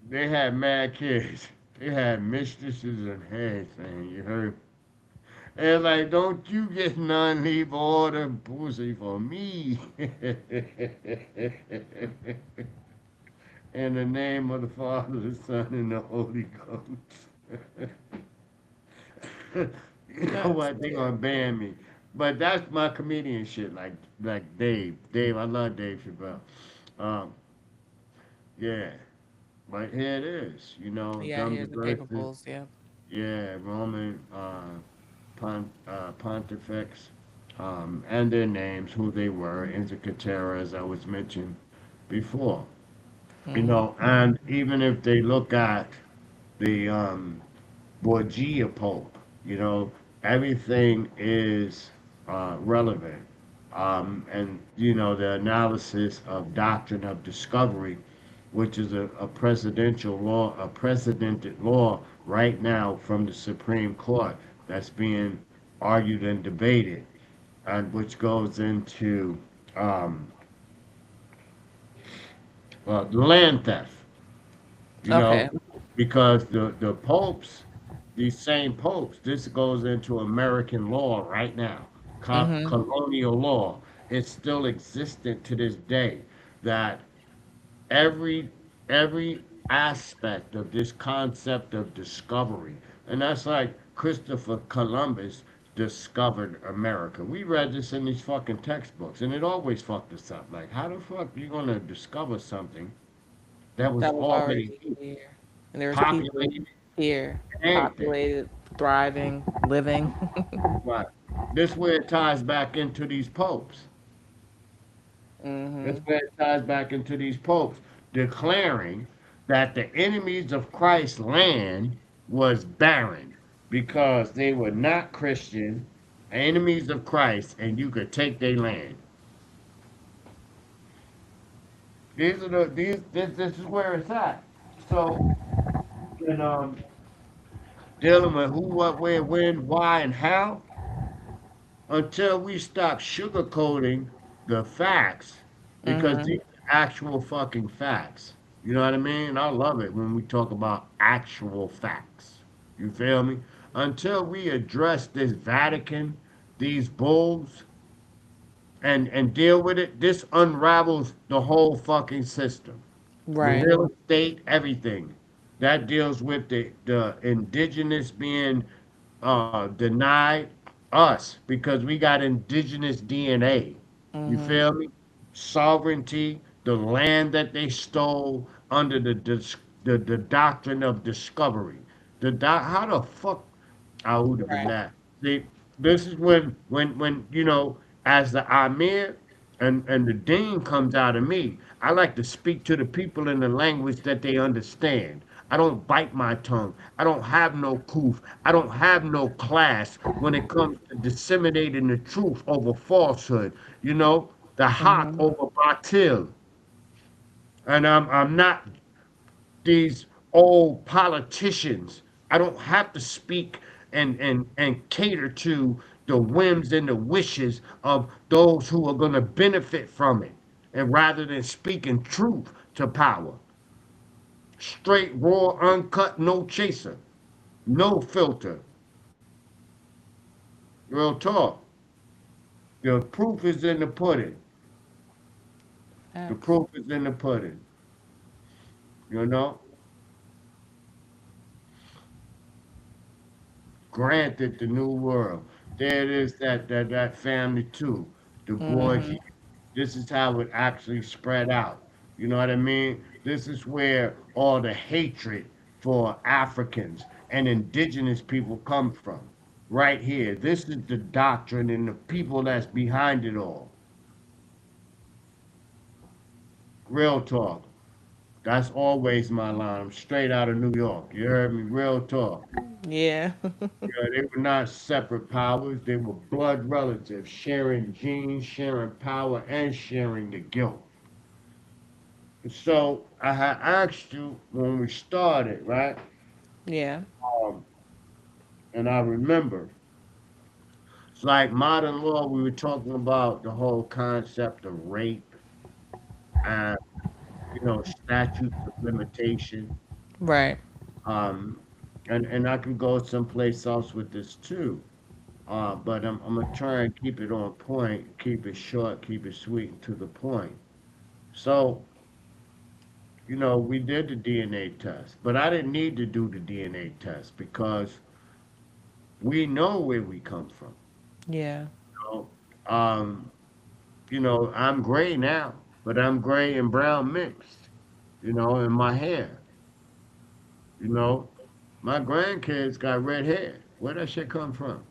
They had mad kids. They had mistresses and everything, you heard? And like, don't you get none, leave all the pussy for me. In the name of the Father, the Son, and the Holy Ghost. You know That's what? They gonna terrible. ban me. But that's my comedian shit, like Dave. Dave, I love Dave Chappelle. Um, yeah. But here it is, Yeah, Dumb here's the paper verses. pulls. Yeah. Yeah, Roman Pontifex, and their names, who they were, Inzicatera, as I was mentioned before. Mhm. And even if they look at the Borgia Pope, you know, everything is relevant. And, the analysis of doctrine of discovery, which is a presidential law, a precedented law right now from the Supreme Court that's being argued and debated, and which goes into um, the land theft. You know, Okay. because the popes, these same popes, this goes into American law right now, Mm-hmm. colonial law. It's still existent to this day that every every aspect of this concept of discovery, and that's like Christopher Columbus discovered America. We read this in these fucking textbooks, and it always fucked us up. Like, how the fuck you gonna discover something that was That was already already here. And there's people populated here, and everything? populated, thriving, living. Right. This where it ties back into these popes. That's Mm-hmm. where it ties back into these popes declaring that the enemies of Christ's land was barren because they were not Christian, enemies of Christ, and you could take their land. These are this is where it's at. So, and dealing with who, what, where, when, why, and how, until we stop sugarcoating the facts, because Mm-hmm. these are actual fucking facts. You know what I mean? I love it when we talk about actual facts. You feel me? Until we address this Vatican, these bulls, and deal with it, this unravels the whole fucking system. The Right. real estate, everything. That deals with the indigenous being denied us because we got indigenous DNA. You Mm-hmm. feel me? Sovereignty, the land that they stole under the doctrine of discovery. How the fuck I would have been Right. that. See, this is when as the Amir and the Dean comes out of me, I like to speak to the people in the language that they understand. I don't bite my tongue. I don't have no coof. I don't have no class when it comes to disseminating the truth over falsehood. The hawk Mm-hmm. over batil. And I'm not these old politicians. I don't have to speak and cater to the whims and the wishes of those who are going to benefit from it. And rather than speaking truth to power, straight, raw, uncut, no chaser, no filter, real talk. The proof is in the pudding. The Facts. proof is in the pudding. You know, granted the new world. There it is that family too. The boy Mm-hmm. here. This is how it actually spread out. You know what I mean? This is where all the hatred for Africans and indigenous people come from. Right here. This is the doctrine and the people that's behind it all. Real talk. That's always my line. I'm straight out of New York. You heard me? Real talk. Yeah. Yeah, they were not separate powers. They were blood relatives, sharing genes, sharing power, and sharing the guilt. So I had asked you when we started, right? Yeah. Um, and I remember it's like modern law. We were talking about the whole concept of rape and statutes of limitation. Right. Um, and I can go someplace else with this too. But I'm gonna try and keep it on point, keep it short, keep it sweet and to the point. So, we did the DNA test, but I didn't need to do the DNA test because we know where we come from. Yeah. So, um, I'm gray now, but I'm gray and brown mixed, in my hair. You know, my grandkids got red hair. Where that shit come from?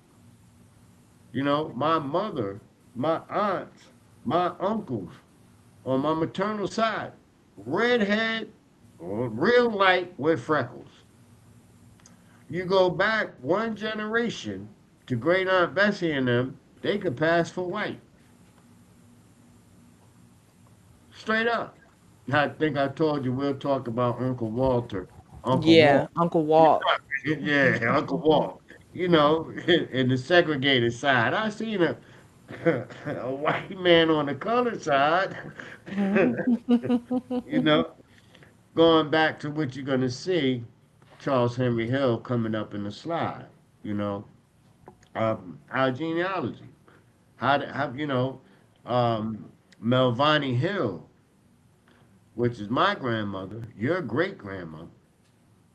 My mother, my aunts, my uncles on my maternal side, redhead, real light with freckles. You go back one generation to great aunt Bessie and them, they could pass for white. Straight up. I think I told you we'll talk about Uncle Walter. Uncle Yeah. Walt. Uncle Walt. Yeah, Uncle Walt. In the segregated side. I seen him. a white man on the color side, you know, going back to what you're gonna see, Charles Henry Hill coming up in the slide, you know, our genealogy, how Melvani Hill, which is my grandmother, your great grandmother,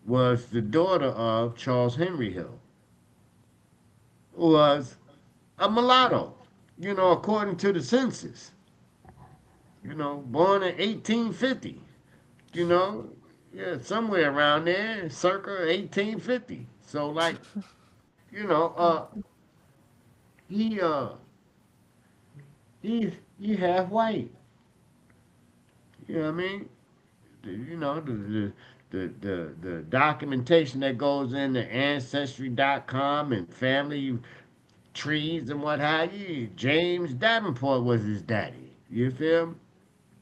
was the daughter of Charles Henry Hill, who was a mulatto, according to the census, born in 1850, you know, yeah, somewhere around there, circa 1850. So, like, you know, uh, he uh, he half white. You know what I mean? The documentation that goes into Ancestry.com and family trees and what have you. James Davenport was his daddy. You feel me?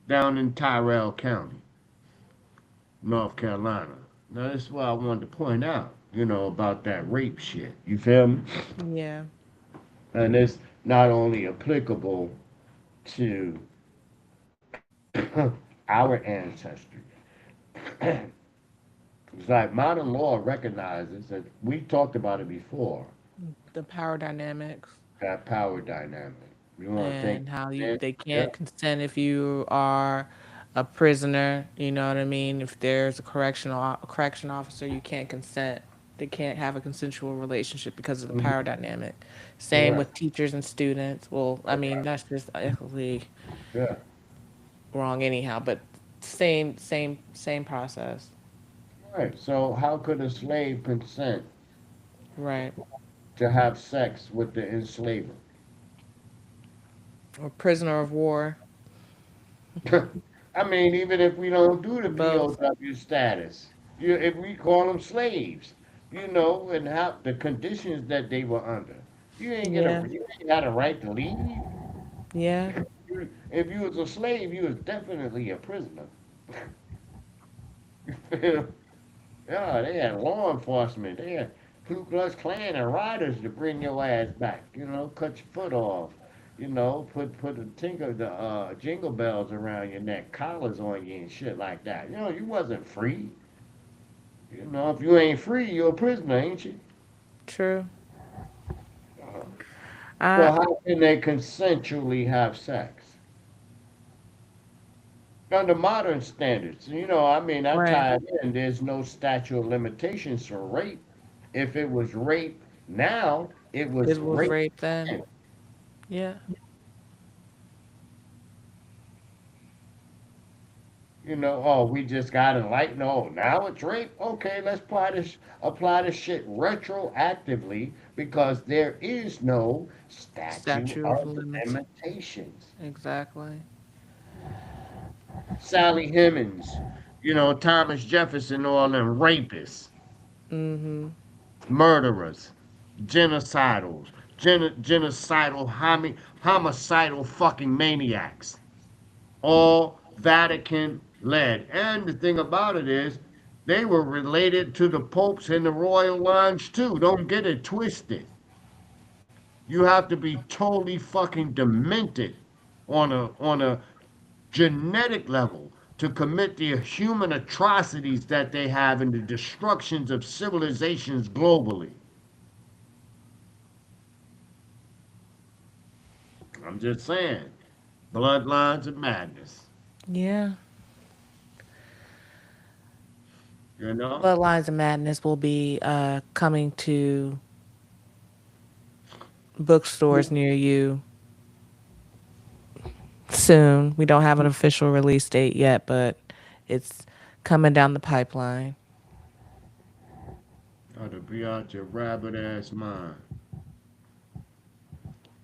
Down in Tyrell County, North Carolina. Now, this is what I wanted to point out, about that rape shit. You feel me? Yeah. And it's not only applicable to our ancestry. It's like modern law recognizes that we talked about it before, The power dynamics that power dynamic. You want to take and how you it? they Yeah. can't consent if you are a prisoner. You know what I mean? If there's a correction officer, you can't consent. They can't have a consensual relationship because of the Mhm. power dynamic. Same Correct. with teachers and students. Well, I mean Correct. that's just ethically Yeah. wrong anyhow, but same process. Right. So how could a slave consent Right. to have sex with the enslaver? Or prisoner of war. I mean, even if we don't do the Both. POW status, if we call them slaves, and how the conditions that they were under, Yeah. you ain't got a right to leave. Yeah. If you was a slave, you was definitely a prisoner. Yeah, they had law enforcement. They had Ku Klux Klan and riders to bring your ass back. Cut your foot off. Put the jingle bells around your neck, collars on you and shit like that. You wasn't free. If you ain't free, you're a prisoner, ain't you? True. Uh, I so how can they consensually have sex? Under modern standards, I mean, I right. tied in, there's no statute of limitations for rape. If it was rape now, it was It was rape rape then. then. Yeah. Oh, we just got enlightened. No, now it's rape. Okay, let's apply this shit retroactively because there is no statute Statue of of limits. limitations. Exactly. Sally Hemings, Thomas Jefferson, all them rapists, Mm-hmm. murderers, genocidals, genocidal, homicidal fucking maniacs. All Vatican led. And the thing about it is, they were related to the popes and the royal lines too. Don't get it twisted. You have to be totally fucking demented on a genetic level to commit the human atrocities that they have and the destructions of civilizations globally. I'm just saying, bloodlines of madness. Yeah. You know? Bloodlines of Madness will be coming to bookstores near you soon. We don't have an official release date yet, but it's coming down the pipeline. Ought to be out your rabbit ass mind.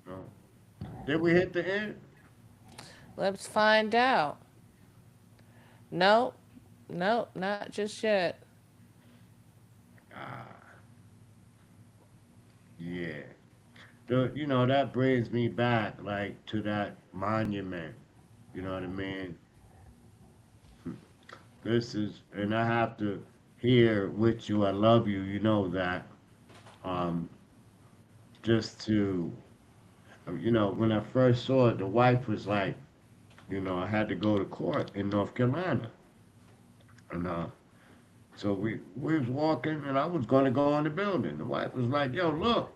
No. Did we hit the end? Let's find out. Nope. Nope, not just yet. Ah, yeah. That brings me back, like, to that monument. You know what I mean? And I have to hear with you. I love you. You know that. Um, just to You know, when I first saw it, the wife was like, you know, I had to go to court in North Carolina, and so we was walking, and I was going to go in the building. The wife was like, "Yo, look."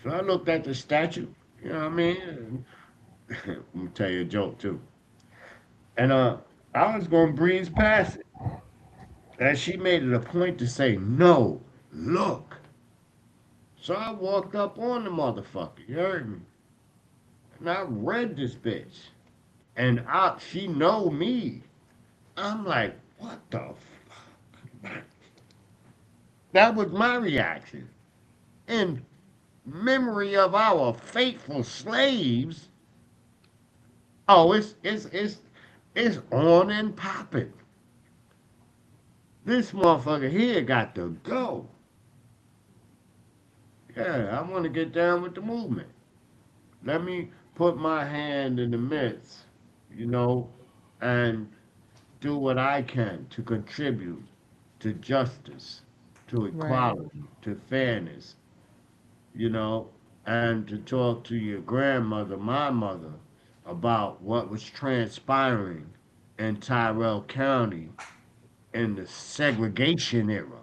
So I looked at the statue. You know what I mean? Let me tell you a joke too. And I was going to breeze past it, and she made it a point to say, "No, look." So I walked up on the motherfucker. You heard me? And I read this bitch, and she know me. I'm like, what the fuck? That was my reaction. In memory of our faithful slaves, oh, it's on and popping. This motherfucker here got to go. Yeah, I want to get down with the movement. Let me put my hand in the midst, you know, and do what I can to contribute to justice, to Right. equality, to fairness, you know, and to talk to your grandmother, my mother, about what was transpiring in Tyrell County in the segregation era.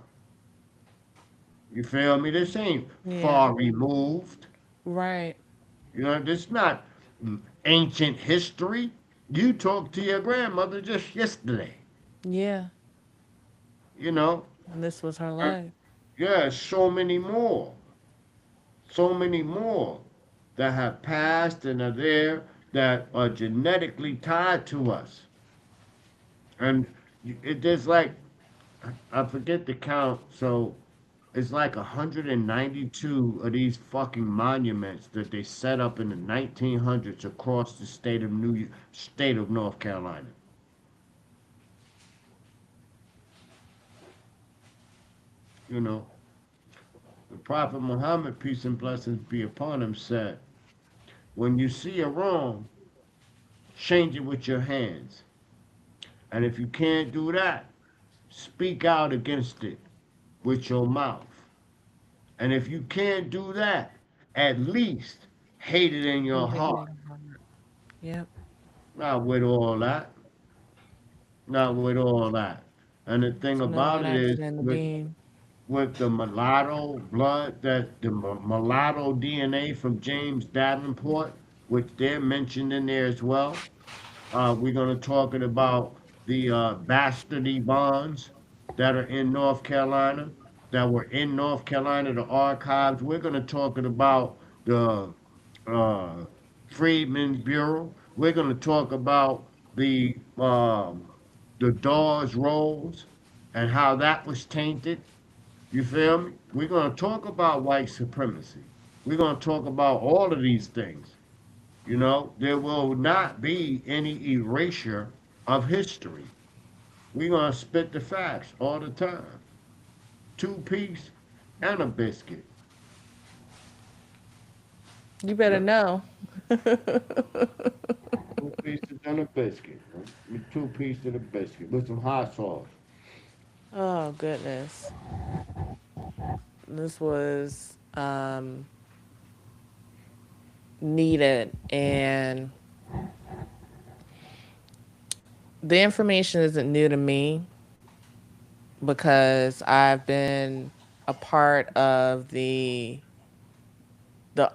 You feel me? This ain't Yeah. far removed. Right. You know, this not ancient history. You talked to your grandmother just yesterday. Yeah. You know, And this was her and life. yeah, so many more that have passed and are there that are genetically tied to us. And there's like, I forget the count, so it's like 192 of these fucking monuments that they set up in the 1900s across the state of North Carolina. You know, the Prophet Muhammad, peace and blessings be upon him, said, when you see a wrong, change it with your hands. And if you can't do that, speak out against it with your mouth. And if you can't do that, at least hate it in your Hate it heart. in your heart. Yep. Not with all that. Not with all that. And the thing It's no about it is, connection in the with bean. the mulatto blood, that the mulatto DNA from James Davenport, which they're mentioned in there as well. We're going to talk about the bastardy bonds that are in North Carolina, that were in North Carolina, the archives. We're going to talk about the uh, Freedmen's Bureau. We're going to talk about the Dawes Rolls and how that was tainted. You feel me? We're going to talk about white supremacy. We're going to talk about all of these things. You know, there will not be any erasure of history. We're going to spit the facts all the time. Two piece and a biscuit. You better Yep. know. Two pieces and a biscuit. Right? Two pieces and a biscuit with some hot sauce. Oh goodness. This was needed, and the information isn't new to me because I've been a part of the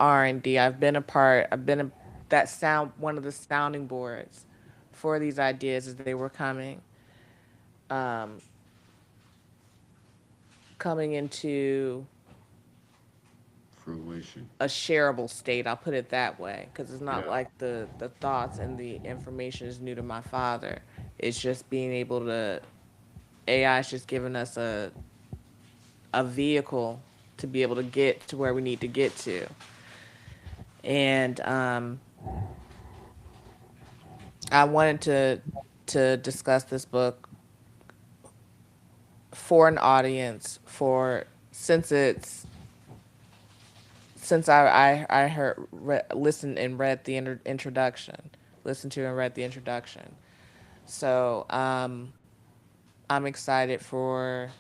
R&D. I've been that sound one of the sounding boards for these ideas as they were um, coming into Fruition. a shareable state. I'll put it that way because it's not Yeah. like the thoughts and the information is new to my father. It's just being able to AI is just giving us a vehicle to be able to get to where we need to get to. And I wanted to discuss this book for an audience for since I listened and read the introduction, listened to and read the introduction. So I'm excited for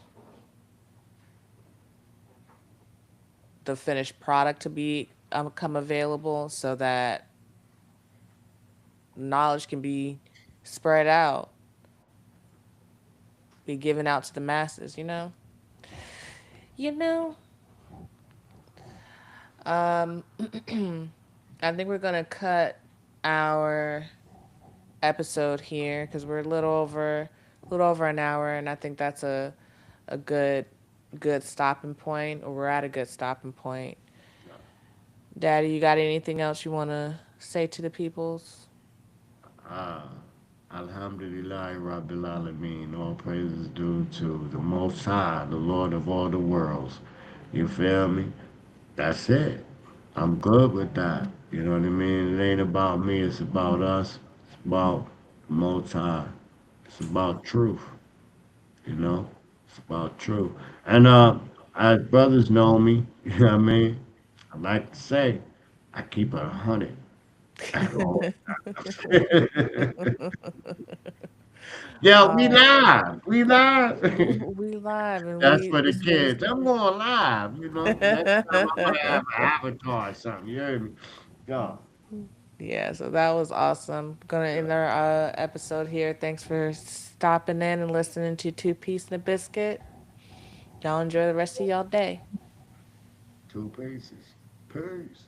the finished product to be come available so that knowledge can be spread out, be given out to the masses, you know? You know, um, I think we're gonna cut our episode here because we're a little over an hour, and I think that's a good stopping point, or we're at a good stopping point. Daddy, you got anything else you want to say to the peoples? Ah, Alhamdulillah, Rabbil Alameen. All praises due to the Most High, the Lord of all the worlds. You feel me? That's it. I'm good with that. You know what I mean? It ain't about me, it's about us. It's about the Most High. It's about truth, you know? It's about truth. And as brothers know me, you know what I mean? I like to say, I keep it 100 at all. Yeah, we Oh, live. We live. we live and That's we for the this is kids. I'm going live, you know. Next time I might have an avatar or something. You heard me? Yeah. yeah, so that was awesome. Gonna end our episode here. Thanks for stopping in and listening to Two Piece and a Biscuit. Y'all enjoy the rest of y'all day. Two pieces. Peace.